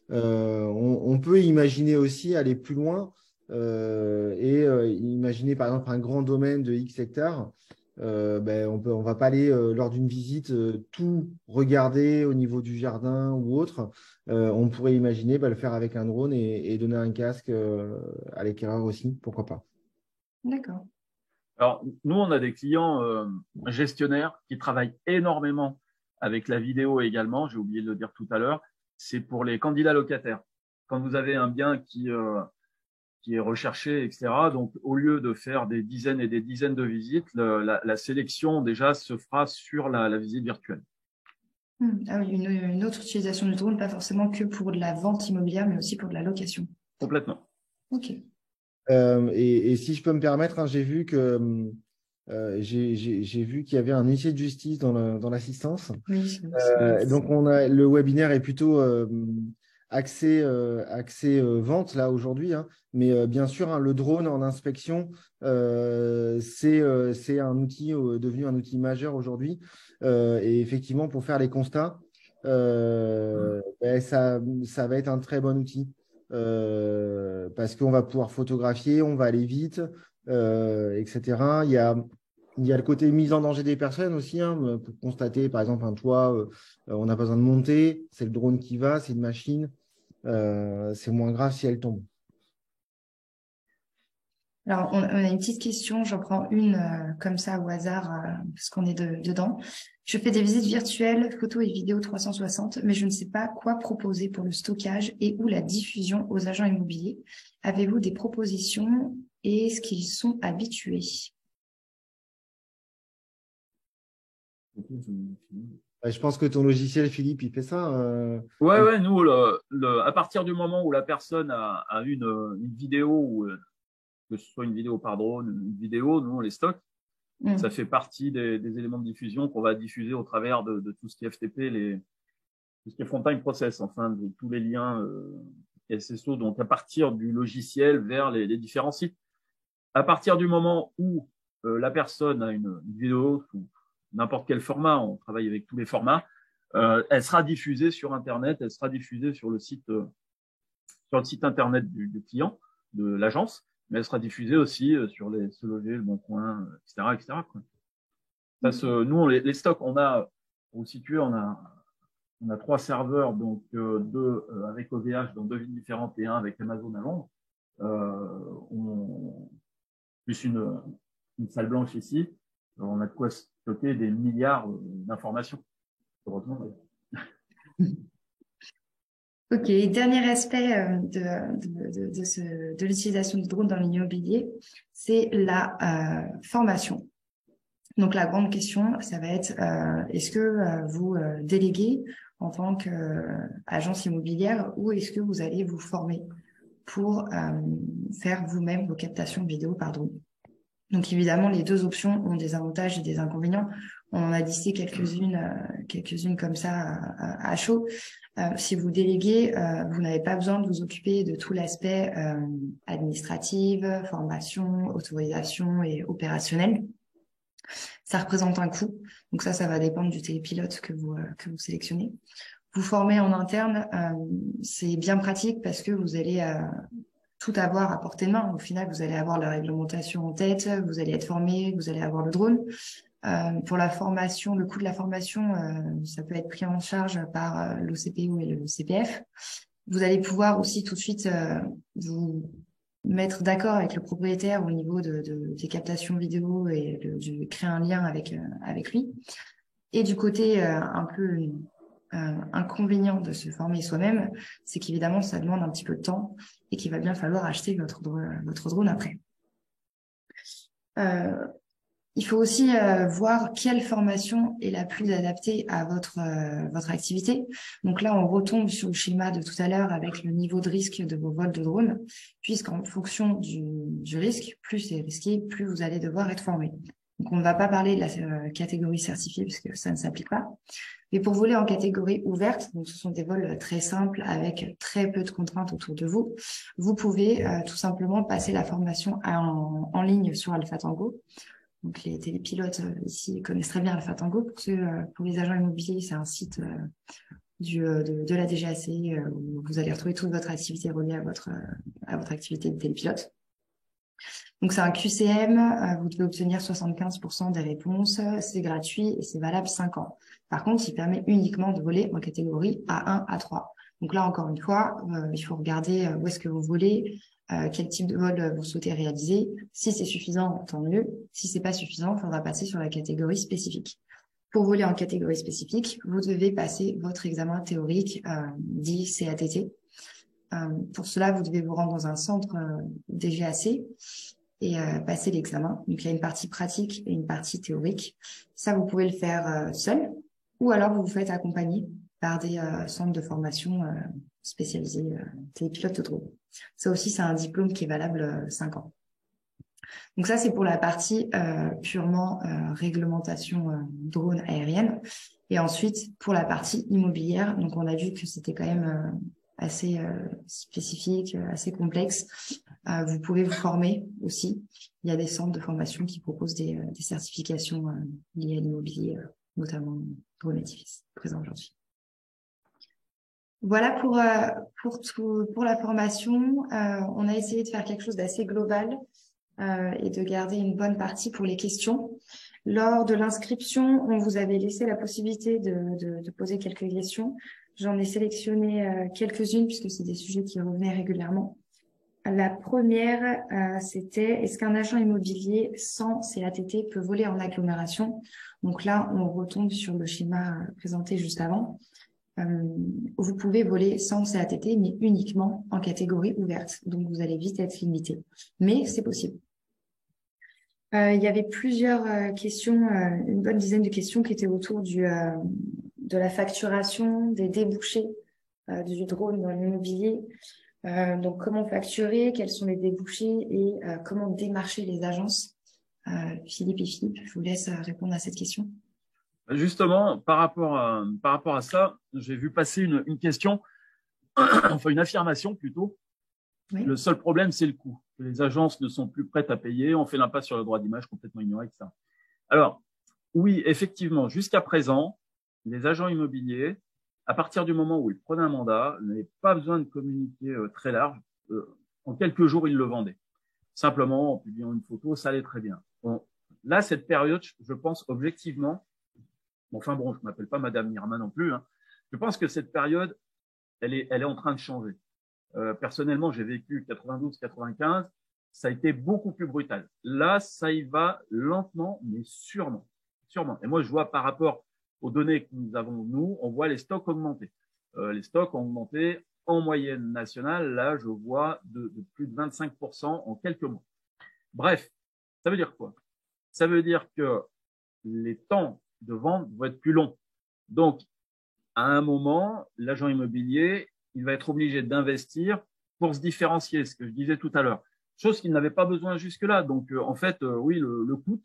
On peut imaginer aussi aller plus loin et imaginer par exemple un grand domaine de X hectares. On ne va pas aller lors d'une visite tout regarder au niveau du jardin ou autre. On pourrait imaginer le faire avec un drone et donner un casque à l'acquéreur aussi, pourquoi pas. D'accord. Alors, nous, on a des clients gestionnaires qui travaillent énormément avec la vidéo également. J'ai oublié de le dire tout à l'heure. C'est pour les candidats locataires. Quand vous avez un bien qui est recherché, etc., donc au lieu de faire des dizaines et des dizaines de visites, la sélection déjà se fera sur la visite virtuelle. Ah oui, une autre utilisation du drone, pas forcément que pour de la vente immobilière, mais aussi pour de la location. Complètement. Ok. Et si je peux me permettre, hein, j'ai vu que j'ai vu qu'il y avait un huissier de justice dans l'assistance. Oui, donc le webinaire est plutôt axé vente là aujourd'hui, hein, mais bien sûr, hein, le drone en inspection, c'est un outil devenu un outil majeur aujourd'hui. Et effectivement, pour faire les constats, ça va être un très bon outil parce qu'on va pouvoir photographier, on va aller vite, etc. Il y a Il y a le côté mise en danger des personnes aussi, hein, pour constater, par exemple, un toit, on n'a pas besoin de monter, c'est le drone qui va, c'est une machine, c'est moins grave si elle tombe. Alors, on a une petite question, j'en prends une comme ça au hasard, parce qu'on est dedans. Je fais des visites virtuelles, photos et vidéos 360, mais je ne sais pas quoi proposer pour le stockage et ou la diffusion aux agents immobiliers. Avez-vous des propositions et est-ce qu'ils sont habitués? Je pense que ton logiciel, Philippe, il fait ça. Ouais, nous, à partir du moment où la personne a une vidéo, ou que ce soit une vidéo par drone, une vidéo, nous, on les stocke. Ça fait partie des éléments de diffusion qu'on va diffuser au travers de tout ce qui est FTP, tout ce qui est frontend process, enfin, de tous les liens SSO, donc à partir du logiciel vers les différents sites. À partir du moment où la personne a une vidéo sous n'importe quel format, on travaille avec tous les formats, elle sera diffusée sur Internet, elle sera diffusée sur le site Internet du client, de l'agence, mais elle sera diffusée aussi sur les Se Loger, Le Bon Coin, etc., etc. Quoi. Nous, on les stocks, pour vous situer, on a 3 serveurs, donc 2 avec OVH dans 2 villes différentes et 1 avec Amazon à Londres. Plus une salle blanche ici. Alors, on a de quoi stocker des milliards d'informations. Heureusement. Ok, dernier aspect de l'utilisation du drone dans l'immobilier, c'est la formation. Donc la grande question, ça va être est-ce que vous déléguez en tant qu'agence immobilière ou est-ce que vous allez vous former pour faire vous-même vos captations vidéo par drone? Donc évidemment, les deux options ont des avantages et des inconvénients. On en a listé quelques-unes comme ça à chaud. Si vous déléguez, vous n'avez pas besoin de vous occuper de tout l'aspect administratif, formation, autorisation et opérationnel. Ça représente un coût. Donc ça va dépendre du télépilote que vous sélectionnez. Vous formez en interne, c'est bien pratique parce que vous allez tout avoir à portée de main. Au final, vous allez avoir la réglementation en tête, vous allez être formé, vous allez avoir le drone. Pour la formation, le coût de la formation, ça peut être pris en charge par l'OCPO et le CPF. Vous allez pouvoir aussi tout de suite vous mettre d'accord avec le propriétaire au niveau des captations vidéo et créer un lien avec lui. Et du côté un peu inconvénient de se former soi-même, c'est qu'évidemment, ça demande un petit peu de temps et qu'il va bien falloir acheter votre drone après. Il faut aussi voir quelle formation est la plus adaptée à votre activité. Donc là, on retombe sur le schéma de tout à l'heure avec le niveau de risque de vos vols de drone, puisqu'en fonction du risque, plus c'est risqué, plus vous allez devoir être formé. Donc on ne va pas parler de la catégorie certifiée, puisque ça ne s'applique pas. Mais pour voler en catégorie ouverte, donc ce sont des vols très simples avec très peu de contraintes autour de vous, vous pouvez tout simplement passer la formation en ligne sur Alpha Tango. Donc les télépilotes ici connaissent très bien Alpha Tango. Pour les agents immobiliers, c'est un site de la DGAC où vous allez retrouver toute votre activité reliée à votre activité de télépilote. Donc c'est un QCM, vous devez obtenir 75% des réponses, c'est gratuit et c'est valable 5 ans. Par contre, il permet uniquement de voler en catégorie A1, A3. Donc là, encore une fois, il faut regarder où est-ce que vous volez, quel type de vol vous souhaitez réaliser. Si c'est suffisant, tant mieux. Si c'est pas suffisant, il faudra passer sur la catégorie spécifique. Pour voler en catégorie spécifique, vous devez passer votre examen théorique dit CATT. Pour cela, vous devez vous rendre dans un centre DGAC et passer l'examen. Donc, il y a une partie pratique et une partie théorique. Ça, vous pouvez le faire seul ou alors vous vous faites accompagner par des centres de formation spécialisés télépilotes de drone. Ça aussi, c'est un diplôme qui est valable 5 ans. Donc ça, c'est pour la partie purement réglementation drone aérienne. Et ensuite, pour la partie immobilière, donc on a vu que c'était quand même assez spécifique, assez complexe. Vous pouvez vous former aussi. Il y a des centres de formation qui proposent des certifications liées à l'immobilier, notamment drone édifice, présent aujourd'hui. Voilà pour la formation. On a essayé de faire quelque chose d'assez global et de garder une bonne partie pour les questions. Lors de l'inscription, on vous avait laissé la possibilité de poser quelques questions. J'en ai sélectionné quelques-unes puisque c'est des sujets qui revenaient régulièrement. La première, c'était est-ce qu'un agent immobilier sans CATT peut voler en agglomération? Donc là, on retombe sur le schéma présenté juste avant. Vous pouvez voler sans CATT, mais uniquement en catégorie ouverte. Donc, vous allez vite être limité. Mais c'est possible. Il y avait plusieurs questions, une bonne dizaine de questions qui étaient autour de la facturation, des débouchés du drone dans l'immobilier. Donc, comment facturer, quels sont les débouchés et comment démarcher les agences. Philippe et Philippe, je vous laisse répondre à cette question. Justement, par rapport à ça, j'ai vu passer une question, enfin une affirmation plutôt. Oui. Le seul problème, c'est le coût. Les agences ne sont plus prêtes à payer. On fait l'impasse sur le droit d'image complètement ignoré, etc. Alors, oui, effectivement, jusqu'à présent, les agents immobiliers, à partir du moment où ils prenaient un mandat, n'avaient pas besoin de communiquer très large. En quelques jours, ils le vendaient. Simplement, en publiant une photo, ça allait très bien. Bon, là, cette période, je pense objectivement, enfin bon, je ne m'appelle pas Madame Nirma non plus, hein, je pense que cette période, elle est en train de changer. Personnellement, j'ai vécu 92-95, ça a été beaucoup plus brutal. Là, ça y va lentement, mais sûrement. Et moi, je vois par rapport aux données que nous avons, nous, on voit les stocks augmenter. Les stocks ont augmenté en moyenne nationale. Là, je vois de plus de 25% en quelques mois. Bref, ça veut dire quoi? Ça veut dire que les temps de vente vont être plus longs. Donc, à un moment, l'agent immobilier, il va être obligé d'investir pour se différencier, ce que je disais tout à l'heure. Chose qu'il n'avait pas besoin jusque-là. Donc, en fait, oui, le coût,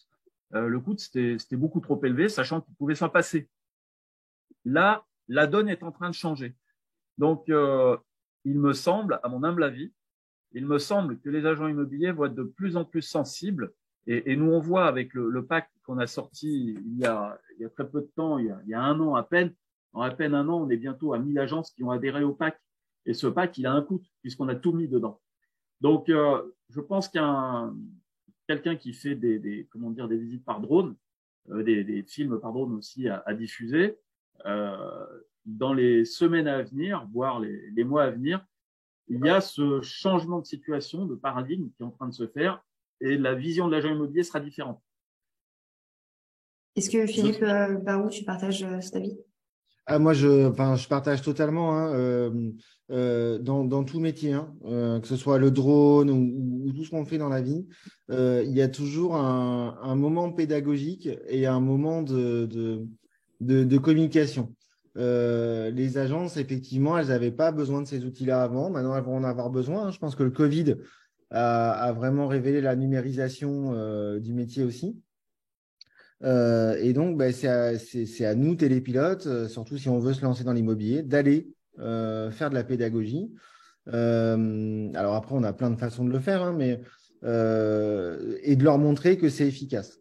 c'était beaucoup trop élevé, sachant qu'il pouvait s'en passer. Là, la donne est en train de changer. Donc, il me semble, à mon humble avis, il me semble que les agents immobiliers vont être de plus en plus sensibles. Et nous, on voit avec le PAC qu'on a sorti il y a très peu de temps, il y a un an à peine. En à peine un an, on est bientôt à 1000 agences qui ont adhéré au PAC. Et ce PAC, il a un coût, puisqu'on a tout mis dedans. Donc, je pense quelqu'un qui fait des visites par drone, des films par drone aussi à diffuser, dans les semaines à venir, voire les mois à venir, il y a ce changement de situation, de paradigme qui est en train de se faire, et la vision de l'agent immobilier sera différente. Est-ce que Philippe Barou, tu partages cet avis? Moi, je partage totalement dans tout métier, que ce soit le drone ou tout ce qu'on fait dans la vie, il y a toujours un moment pédagogique et un moment de communication. Les agences, effectivement, elles n'avaient pas besoin de ces outils-là avant. Maintenant, elles vont en avoir besoin. Je pense que le Covid a vraiment révélé la numérisation du métier aussi. Et donc, c'est à nous, télépilotes, surtout si on veut se lancer dans l'immobilier, d'aller faire de la pédagogie. Alors après, on a plein de façons de le faire, mais et de leur montrer que c'est efficace.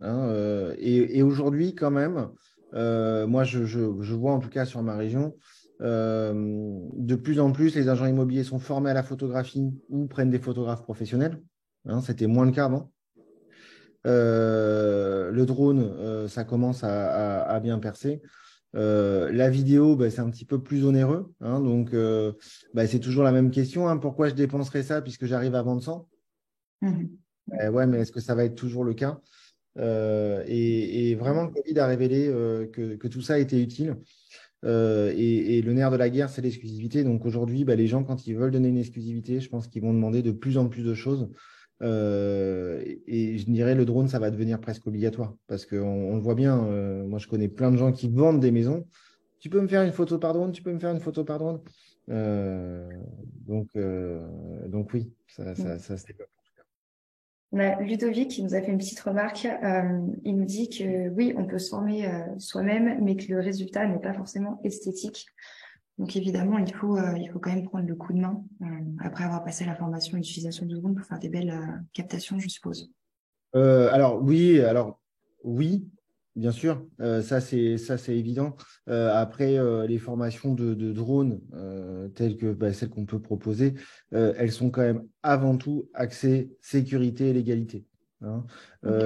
Et aujourd'hui, quand même, moi, je vois en tout cas sur ma région, de plus en plus, les agents immobiliers sont formés à la photographie ou prennent des photographes professionnels. C'était moins le cas avant. Le drone, ça commence à bien percer. La vidéo, c'est un petit peu plus onéreux. Donc, c'est toujours la même question. Pourquoi je dépenserais ça puisque j'arrive à vendre 100 ? Ouais, mais est-ce que ça va être toujours le cas ? Et vraiment, le Covid a révélé que tout ça était utile. Et le nerf de la guerre, c'est l'exclusivité. Donc aujourd'hui, les gens, quand ils veulent donner une exclusivité, je pense qu'ils vont demander de plus en plus de choses. Et je dirais le drone, ça va devenir presque obligatoire parce qu'on le voit bien. Moi, je connais plein de gens qui vendent des maisons. Tu peux me faire une photo par drone? Tu peux me faire une photo par drone? Donc oui, ça se développe. On a Ludovic qui nous a fait une petite remarque. Il nous dit que oui, on peut se former soi-même, mais que le résultat n'est pas forcément esthétique. Donc évidemment, il faut quand même prendre le coup de main après avoir passé la formation d'utilisation du drone pour faire des belles captations, je suppose. Alors oui, bien sûr, ça c'est évident. Après, les formations de drones telles que celles qu'on peut proposer, elles sont quand même avant tout axées sécurité et légalité. hein. Ok.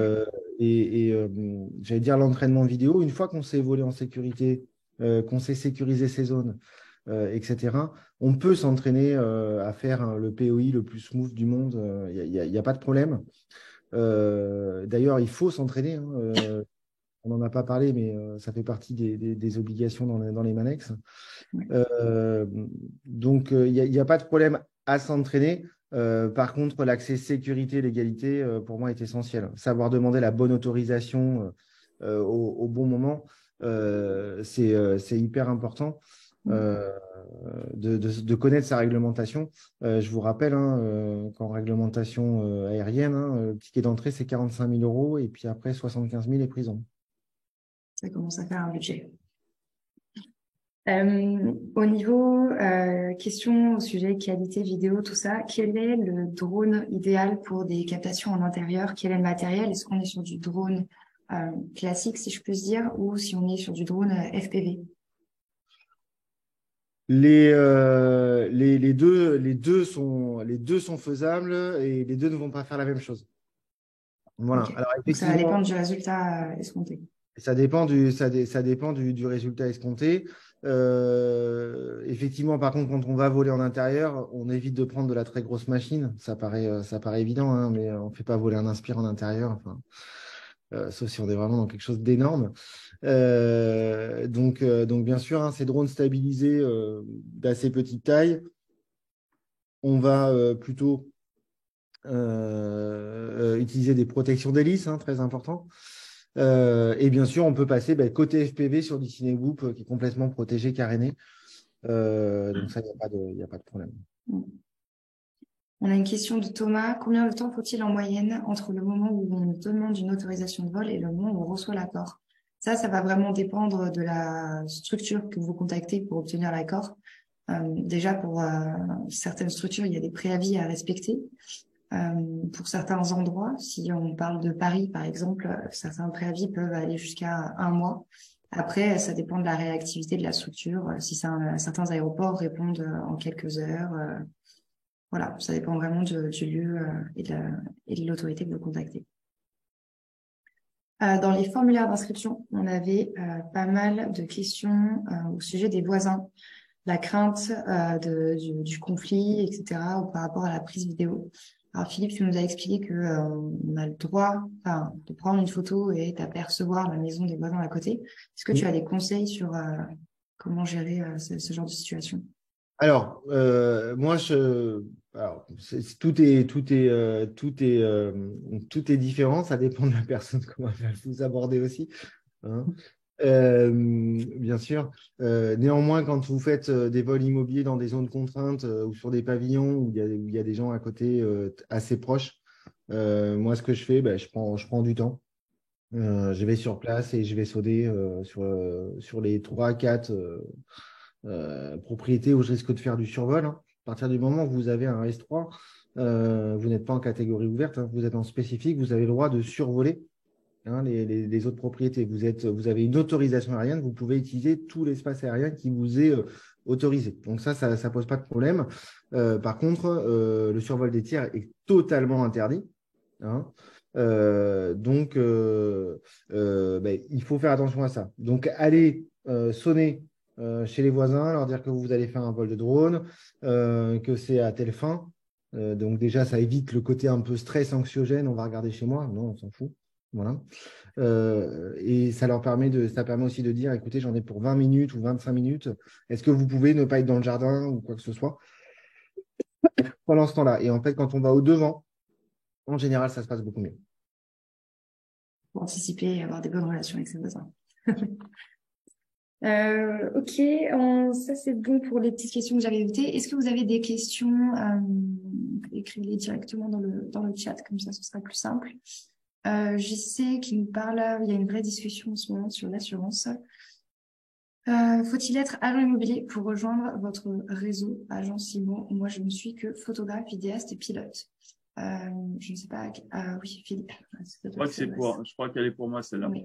J'allais dire l'entraînement vidéo, une fois qu'on sait voler en sécurité, qu'on sait sécuriser ses zones, etc., on peut s'entraîner à faire le POI le plus smooth du monde. Il y a pas de problème. D'ailleurs, il faut s'entraîner, hein. On n'en a pas parlé, mais ça fait partie des obligations dans les Manex. Ouais. Euh, donc, il y a pas de problème à s'entraîner. Par contre, l'accès sécurité, l'égalité, pour moi, est essentiel. Savoir demander la bonne autorisation au bon moment, c'est hyper important. Euh, de connaître sa réglementation. Je vous rappelle, hein, qu'en réglementation aérienne, hein, le ticket d'entrée, c'est 45 000 euros et puis après 75 000 et prison. Ça commence à faire un budget. Au niveau question au sujet qualité vidéo, tout ça, quel est le drone idéal pour des captations en intérieur? Quel est le matériel? Est-ce qu'on est sur du drone classique, si je peux dire, ou si on est sur du drone FPV? Les deux sont faisables et les deux ne vont pas faire la même chose. Voilà. Ok. Alors, Donc ça va effectivement, dépendre du résultat escompté. ça dépend du résultat escompté. Effectivement, par contre, quand on va voler en intérieur, on évite de prendre de la très grosse machine. Ça paraît évident, hein, mais on ne fait pas voler un Inspire en intérieur. Enfin, sauf si on est vraiment dans quelque chose d'énorme. Donc, bien sûr, hein, ces drones stabilisés d'assez petite taille, on va plutôt utiliser des protections d'hélice, hein, très important. Et bien sûr, on peut passer côté FPV sur du Cinegoop qui est complètement protégé, caréné. Donc ça, il n'y a pas de problème. On a une question de Thomas. Combien de temps faut-il en moyenne entre le moment où on demande une autorisation de vol et le moment où on reçoit l'accord? Ça va vraiment dépendre de la structure que vous contactez pour obtenir l'accord. Déjà, pour certaines structures, il y a des préavis à respecter. Pour certains endroits, si on parle de Paris, par exemple, certains préavis peuvent aller jusqu'à 1 mois. Après, ça dépend de la réactivité de la structure. Si certains aéroports répondent en quelques heures. Voilà, ça dépend vraiment du lieu et de l'autorité que vous contactez. Dans les formulaires d'inscription, on avait pas mal de questions au sujet des voisins, la crainte du conflit, etc., ou par rapport à la prise vidéo. Alors Philippe, tu nous as expliqué que on a le droit, de prendre une photo et d'apercevoir la maison des voisins à côté. Est-ce que tu as des conseils sur comment gérer ce genre de situation? Alors, moi, tout est différent. Ça dépend de la personne, comment elle va vous aborder aussi, hein. Bien sûr. Néanmoins, quand vous faites des vols immobiliers dans des zones contraintes ou sur des pavillons où il y a des gens à côté assez proches, moi, ce que je fais, je prends du temps. Je vais sur place et je vais sauter sur les 3-4 propriétés où je risque de faire du survol, hein. À partir du moment où vous avez un S3, vous n'êtes pas en catégorie ouverte, hein, vous êtes en spécifique, vous avez le droit de survoler, hein, les autres propriétés. Vous avez une autorisation aérienne, vous pouvez utiliser tout l'espace aérien qui vous est autorisé. Donc ça pose pas de problème. Par contre, le survol des tiers est totalement interdit, hein. Il faut faire attention à ça. Donc, allez sonner chez les voisins, leur dire que vous allez faire un vol de drone, que c'est à telle fin. Donc, déjà, ça évite le côté un peu stress, anxiogène. On va regarder chez moi. Non, on s'en fout. Voilà. Et ça permet aussi de dire, écoutez, j'en ai pour 20 minutes ou 25 minutes. Est-ce que vous pouvez ne pas être dans le jardin ou quoi que ce soit pendant ce temps-là? Et en fait, quand on va au devant, en général, ça se passe beaucoup mieux. Pour anticiper et avoir des bonnes relations avec ses voisins. Ok, ça c'est bon pour les petites questions que j'avais notées. Est-ce que vous avez des questions? Écrivez-les directement dans le chat, comme ça ce sera plus simple. JC qui nous parle, il y a une vraie discussion en ce moment sur l'assurance. Faut-il être agent immobilier pour rejoindre votre réseau agent Simon? Moi, je ne suis que photographe, vidéaste et pilote. Je ne sais pas. Oui, Philippe. Je crois qu'elle est pour moi, celle-là. Oui.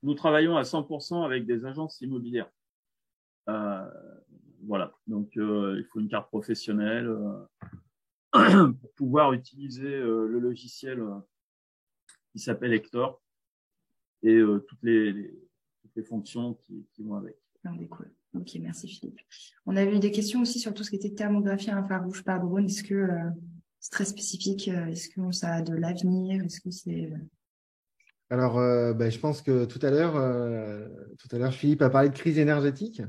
Nous travaillons à 100% avec des agences immobilières. Voilà. Donc, il faut une carte professionnelle pour pouvoir utiliser le logiciel qui s'appelle Hector et toutes les fonctions qui vont avec. Cool. Ok, merci Philippe. On avait eu des questions aussi sur tout ce qui était thermographie infrarouge par drone. Est-ce que c'est très spécifique? Est-ce que ça a de l'avenir? Est-ce que c'est... Alors, je pense que tout à l'heure, Philippe a parlé de crise énergétique.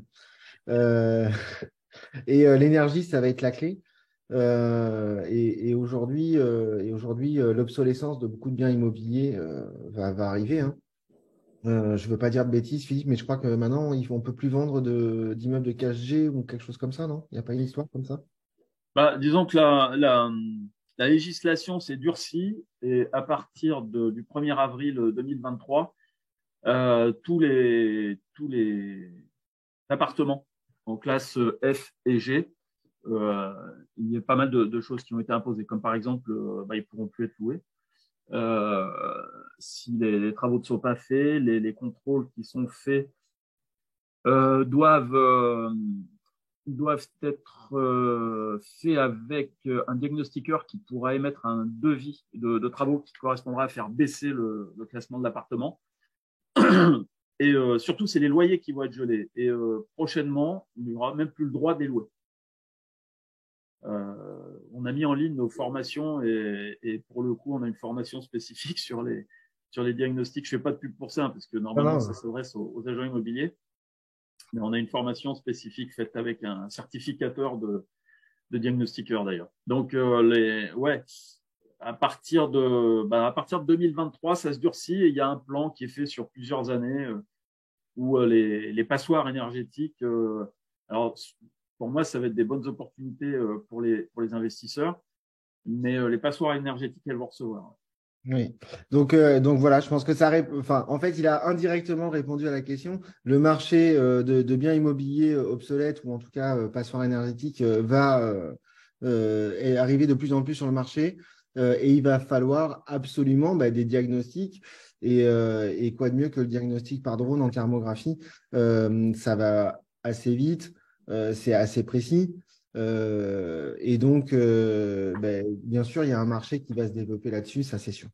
Et l'énergie, ça va être la clé. Et aujourd'hui, l'obsolescence de beaucoup de biens immobiliers va arriver, hein. Je ne veux pas dire de bêtises, Philippe, mais je crois que maintenant, on ne peut plus vendre d'immeubles de 4G ou quelque chose comme ça, non? Il n'y a pas une histoire comme ça? Disons que la législation s'est durcie et à partir du 1er avril 2023, tous les appartements en classe F et G, il y a pas mal de choses qui ont été imposées, comme par exemple, ils ne pourront plus être loués. Si les travaux ne sont pas faits, les contrôles qui sont faits doivent être faits avec un diagnostiqueur qui pourra émettre un devis de travaux qui correspondra à faire baisser le classement de l'appartement. Et surtout, c'est les loyers qui vont être gelés. Et prochainement, il n'y aura même plus le droit de les louer. On a mis en ligne nos formations et pour le coup, on a une formation spécifique sur les diagnostics. Je ne fais pas de pub pour ça, parce que normalement, ça s'adresse aux agents immobiliers. Mais on a une formation spécifique faite avec un certificateur de diagnostiqueur d'ailleurs. Donc, à partir de 2023, ça se durcit et il y a un plan qui est fait sur plusieurs années où les passoires énergétiques, alors pour moi, ça va être des bonnes opportunités pour les investisseurs, mais les passoires énergétiques, elles vont recevoir. Oui. Donc voilà, je pense que en fait, il a indirectement répondu à la question. Le marché de biens immobiliers obsolètes ou en tout cas passoires énergétiques va arriver de plus en plus sur le marché et il va falloir absolument des diagnostics et quoi de mieux que le diagnostic par drone en thermographie. Ça va assez vite, c'est assez précis. Et donc, bien sûr, il y a un marché qui va se développer là-dessus, ça c'est sûr.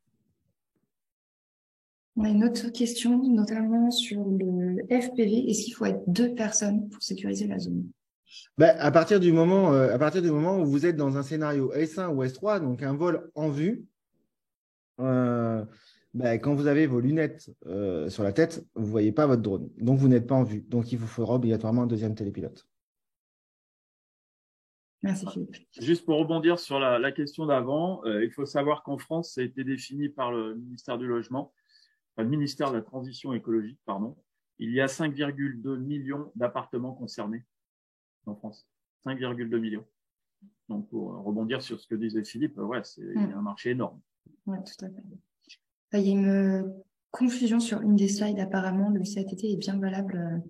On a une autre question, notamment sur le FPV. Est-ce qu'il faut être 2 personnes pour sécuriser la zone? À partir du moment où vous êtes dans un scénario S1 ou S3, donc un vol en vue, quand vous avez vos lunettes sur la tête, vous ne voyez pas votre drone. Donc, vous n'êtes pas en vue. Donc, il vous faudra obligatoirement un deuxième télépilote. Merci Philippe. Juste pour rebondir sur la question d'avant, il faut savoir qu'en France, ça a été défini par le ministère du Logement, le ministère de la Transition écologique, pardon. Il y a 5,2 millions d'appartements concernés en France. 5,2 millions. Donc, pour rebondir sur ce que disait Philippe, il y a un marché énorme. Oui, tout à fait. Il y a une confusion sur une des slides. Apparemment, le CATT est bien valable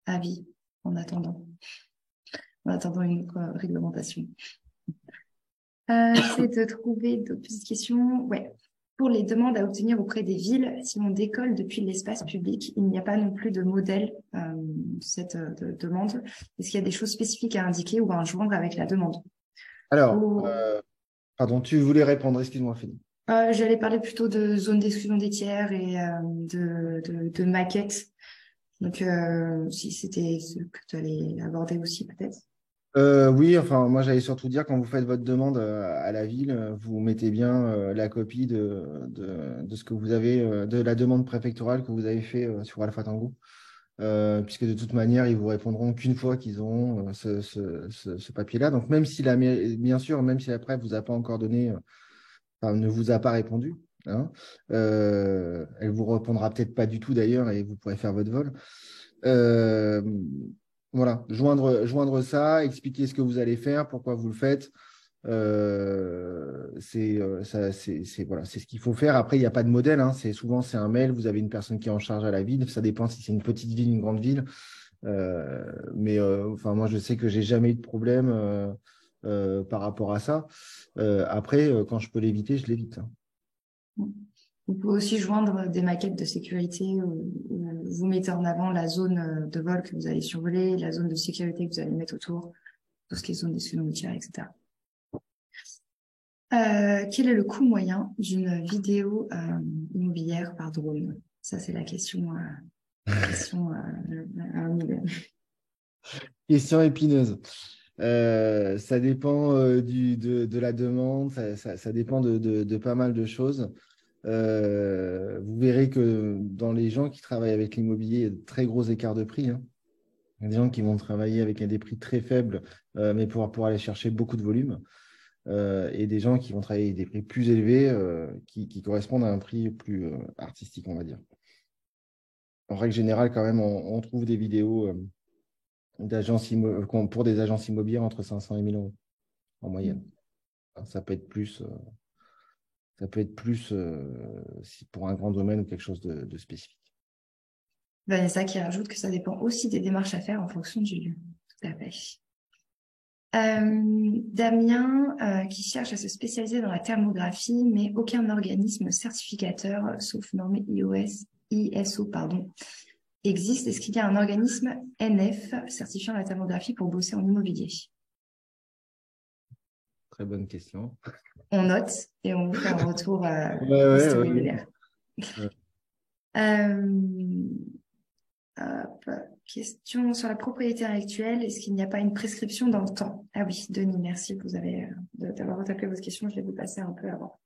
à vie en attendant une autre réglementation. J'essaie de trouver d'autres petites questions. Ouais. Pour les demandes à obtenir auprès des villes, si on décolle depuis l'espace public, il n'y a pas non plus de modèle de cette demande. Est-ce qu'il y a des choses spécifiques à indiquer ou à joindre avec la demande? Alors, pardon, tu voulais répondre, excuse-moi, Philippe. J'allais parler plutôt de zone d'exclusion des tiers et de maquettes. Donc, si c'était ce que tu allais aborder aussi, peut-être. Oui, enfin, moi, j'allais surtout dire, quand vous faites votre demande à la ville, vous mettez bien la copie de ce que vous avez, de la demande préfectorale que vous avez fait sur Alpha Tango, puisque de toute manière, ils vous répondront qu'une fois qu'ils auront ce papier-là. Donc, même si bien sûr, même si après, vous a pas encore donné, ne vous a pas répondu, hein, elle vous répondra peut-être pas du tout d'ailleurs et vous pourrez faire votre vol. Voilà, joindre ça, expliquer ce que vous allez faire, pourquoi vous le faites. C'est ce qu'il faut faire. Après, il n'y a pas de modèle, hein. Souvent, c'est un mail, vous avez une personne qui est en charge à la ville. Ça dépend si c'est une petite ville, une grande ville. Moi, je sais que j'ai jamais eu de problème par rapport à ça. Après, quand je peux l'éviter, je l'évite, hein. Vous pouvez aussi joindre des maquettes de sécurité où vous mettez en avant la zone de vol que vous allez survoler, la zone de sécurité que vous allez mettre autour, tout ce qui est zone d'exclusion routière, etc. Quel est le coût moyen d'une vidéo immobilière par drone? Ça, c'est la question. Question à un million. Question épineuse. Ça dépend de la demande, ça dépend de pas mal de choses. Vous verrez que dans les gens qui travaillent avec l'immobilier, il y a de très gros écarts de prix, hein. Il y a des gens qui vont travailler avec des prix très faibles, mais pour aller chercher beaucoup de volume. Et des gens qui vont travailler avec des prix plus élevés, qui correspondent à un prix plus artistique, on va dire. En règle générale, quand même, on trouve des vidéos pour des agences immobilières entre 500 et 1000 euros en moyenne. Ça peut être plus, si pour un grand domaine ou quelque chose de spécifique. Vanessa qui rajoute que ça dépend aussi des démarches à faire en fonction du lieu. Tout à fait. Damien qui cherche à se spécialiser dans la thermographie, mais aucun organisme certificateur, sauf normé ISO, existe. Est-ce qu'il y a un organisme NF certifiant la thermographie pour bosser en immobilier? Très bonne question. On note et on vous fait un retour Ouais. Question sur la propriété intellectuelle. Est-ce qu'il n'y a pas une prescription dans le temps? Ah oui, Denis, merci. Vous avez d'avoir retapé votre question. Je vais vous passer un peu avant.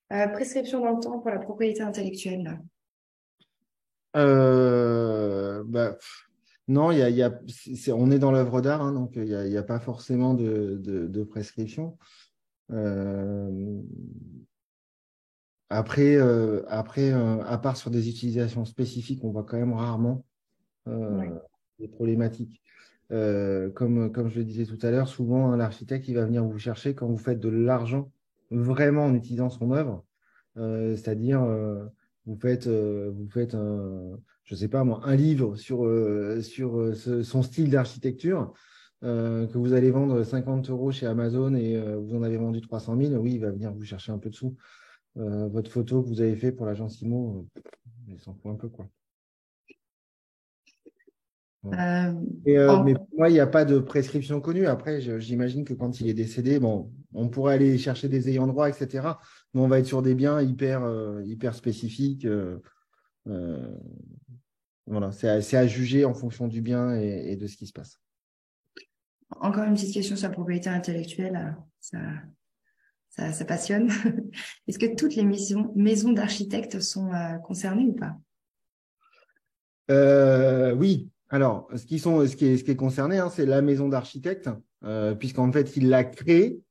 Prescription dans le temps pour la propriété intellectuelle. Non, on est dans l'œuvre d'art, hein, donc il n'y a pas forcément de prescription. Après, à part sur des utilisations spécifiques, on voit quand même rarement des problématiques. Comme je le disais tout à l'heure, souvent l'architecte il va venir vous chercher quand vous faites de l'argent vraiment en utilisant son œuvre. C'est-à-dire, vous faites je sais pas moi, un livre sur son style d'architecture que vous allez vendre 50 € chez Amazon et vous en avez vendu 300 000. Oui, il va venir vous chercher un peu de sous. Votre photo que vous avez fait pour l'agence IMO, il s'en fout un peu, quoi. Mais pour moi, il n'y a pas de prescription connue. Après, j'imagine que quand il est décédé, bon, on pourrait aller chercher des ayants droit, etc. Mais on va être sur des biens hyper spécifiques. Voilà, c'est à juger en fonction du bien et de ce qui se passe. Encore une petite question sur la propriété intellectuelle. Ça passionne. Est-ce que toutes les maisons d'architectes sont concernées ou pas? Oui. Alors, ce qui est concerné, hein, c'est la maison d'architecte, puisqu'en fait, il l'a créée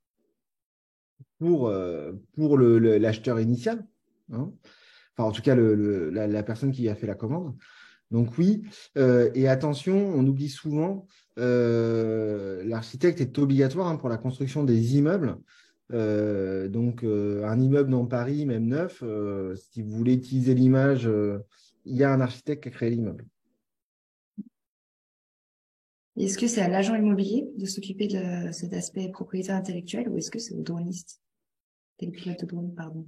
pour l'acheteur initial, hein. Enfin, en tout cas, la personne qui a fait la commande. Donc oui, et attention, on oublie souvent, l'architecte est obligatoire, hein, pour la construction des immeubles. Donc, un immeuble dans Paris, même neuf, si vous voulez utiliser l'image, il y a un architecte qui a créé l'immeuble. Est-ce que c'est à l'agent immobilier de s'occuper de cet aspect propriété intellectuelle ou est-ce que c'est au droniste? Télépilote de drone, pardon.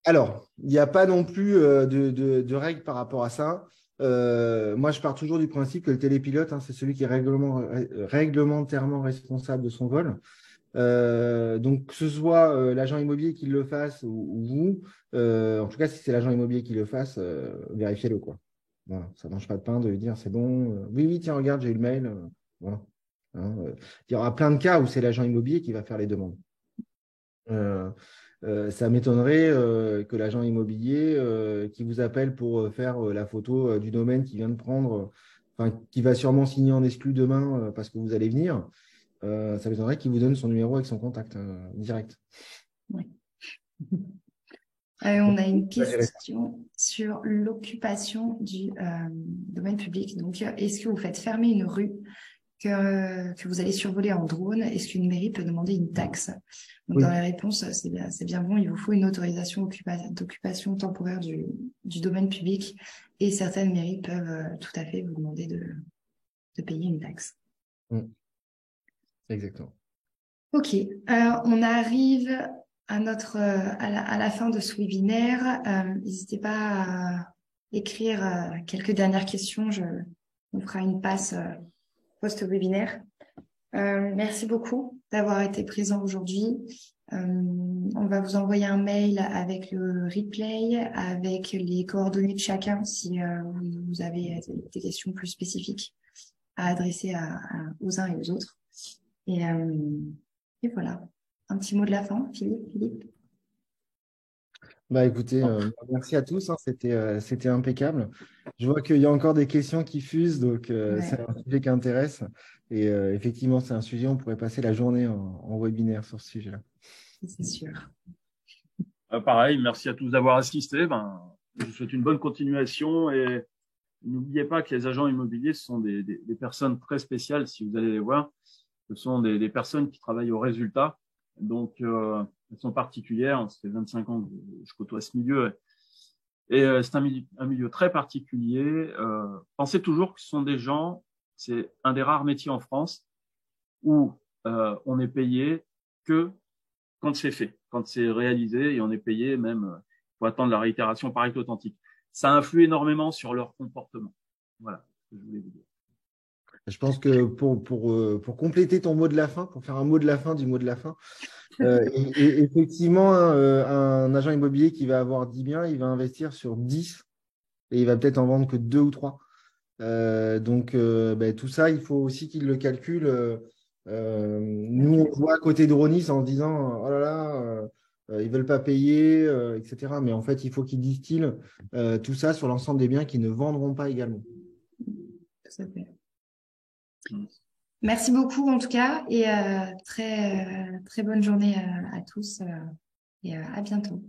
Alors, il n'y a pas non plus de règles par rapport à ça. Moi, je pars toujours du principe que le télépilote, hein, c'est celui qui est réglementairement responsable de son vol. Donc, que ce soit l'agent immobilier qui le fasse ou vous, en tout cas, si c'est l'agent immobilier qui le fasse, vérifiez-le, quoi. Voilà, ça ne mange pas de pain de lui dire c'est bon. Oui, tiens, regarde, j'ai eu le mail. Voilà. Hein, il y aura plein de cas où c'est l'agent immobilier qui va faire les demandes. Ça m'étonnerait que l'agent immobilier qui vous appelle pour faire la photo du domaine qu'il vient de prendre, qui va sûrement signer en exclu demain parce que vous allez venir, ça m'étonnerait qu'il vous donne son numéro avec son contact direct. Oui. On a une question sur l'occupation du domaine public. Donc, est-ce que vous faites fermer une rue que vous allez survoler en drone? Est-ce qu'une mairie peut demander une taxe? Donc, dans les réponses, c'est bien bon. Il vous faut une autorisation d'occupation temporaire du domaine public et certaines mairies peuvent tout à fait vous demander de payer une taxe. Exactement. Ok, on arrive à la fin de ce webinaire. N'hésitez pas à écrire quelques dernières questions. On fera une passe post-webinaire. Merci beaucoup d'avoir été présent aujourd'hui. On va vous envoyer un mail avec le replay, avec les coordonnées de chacun si vous avez des questions plus spécifiques à adresser aux uns et aux autres. Et voilà. Un petit mot de la fin, Philippe. Bah écoutez, merci à tous, hein, c'était impeccable. Je vois qu'il y a encore des questions qui fusent, donc Ouais, c'est un sujet qui intéresse. Et effectivement, c'est un sujet, on pourrait passer la journée en webinaire sur ce sujet-là. c'est sûr. Pareil, merci à tous d'avoir assisté. Je vous souhaite une bonne continuation et n'oubliez pas que les agents immobiliers ce sont des personnes très spéciales. Si vous allez les voir, ce sont des personnes qui travaillent au résultat. Donc, elles sont particulières. Ça fait 25 ans que je côtoie ce milieu. Et c'est un milieu très particulier. Pensez toujours que ce sont des gens, c'est un des rares métiers en France où on est payé que quand c'est fait, quand c'est réalisé, et on est payé même pour attendre la réitération par acte authentique. Ça influe énormément sur leur comportement. Voilà ce que je voulais vous dire. Je pense que pour compléter ton mot de la fin, pour faire un mot de la fin du mot de la fin, et effectivement, un agent immobilier qui va avoir 10 biens, il va investir sur 10 et il va peut-être en vendre que 2 ou 3. Donc, tout ça, il faut aussi qu'il le calcule. Nous, on voit à côté de Ronis en se disant, oh là là, ils ne veulent pas payer, etc. Mais en fait, il faut qu'ils distillent tout ça sur l'ensemble des biens qui ne vendront pas également. Tout à fait. Merci beaucoup en tout cas et très bonne journée à tous et à bientôt.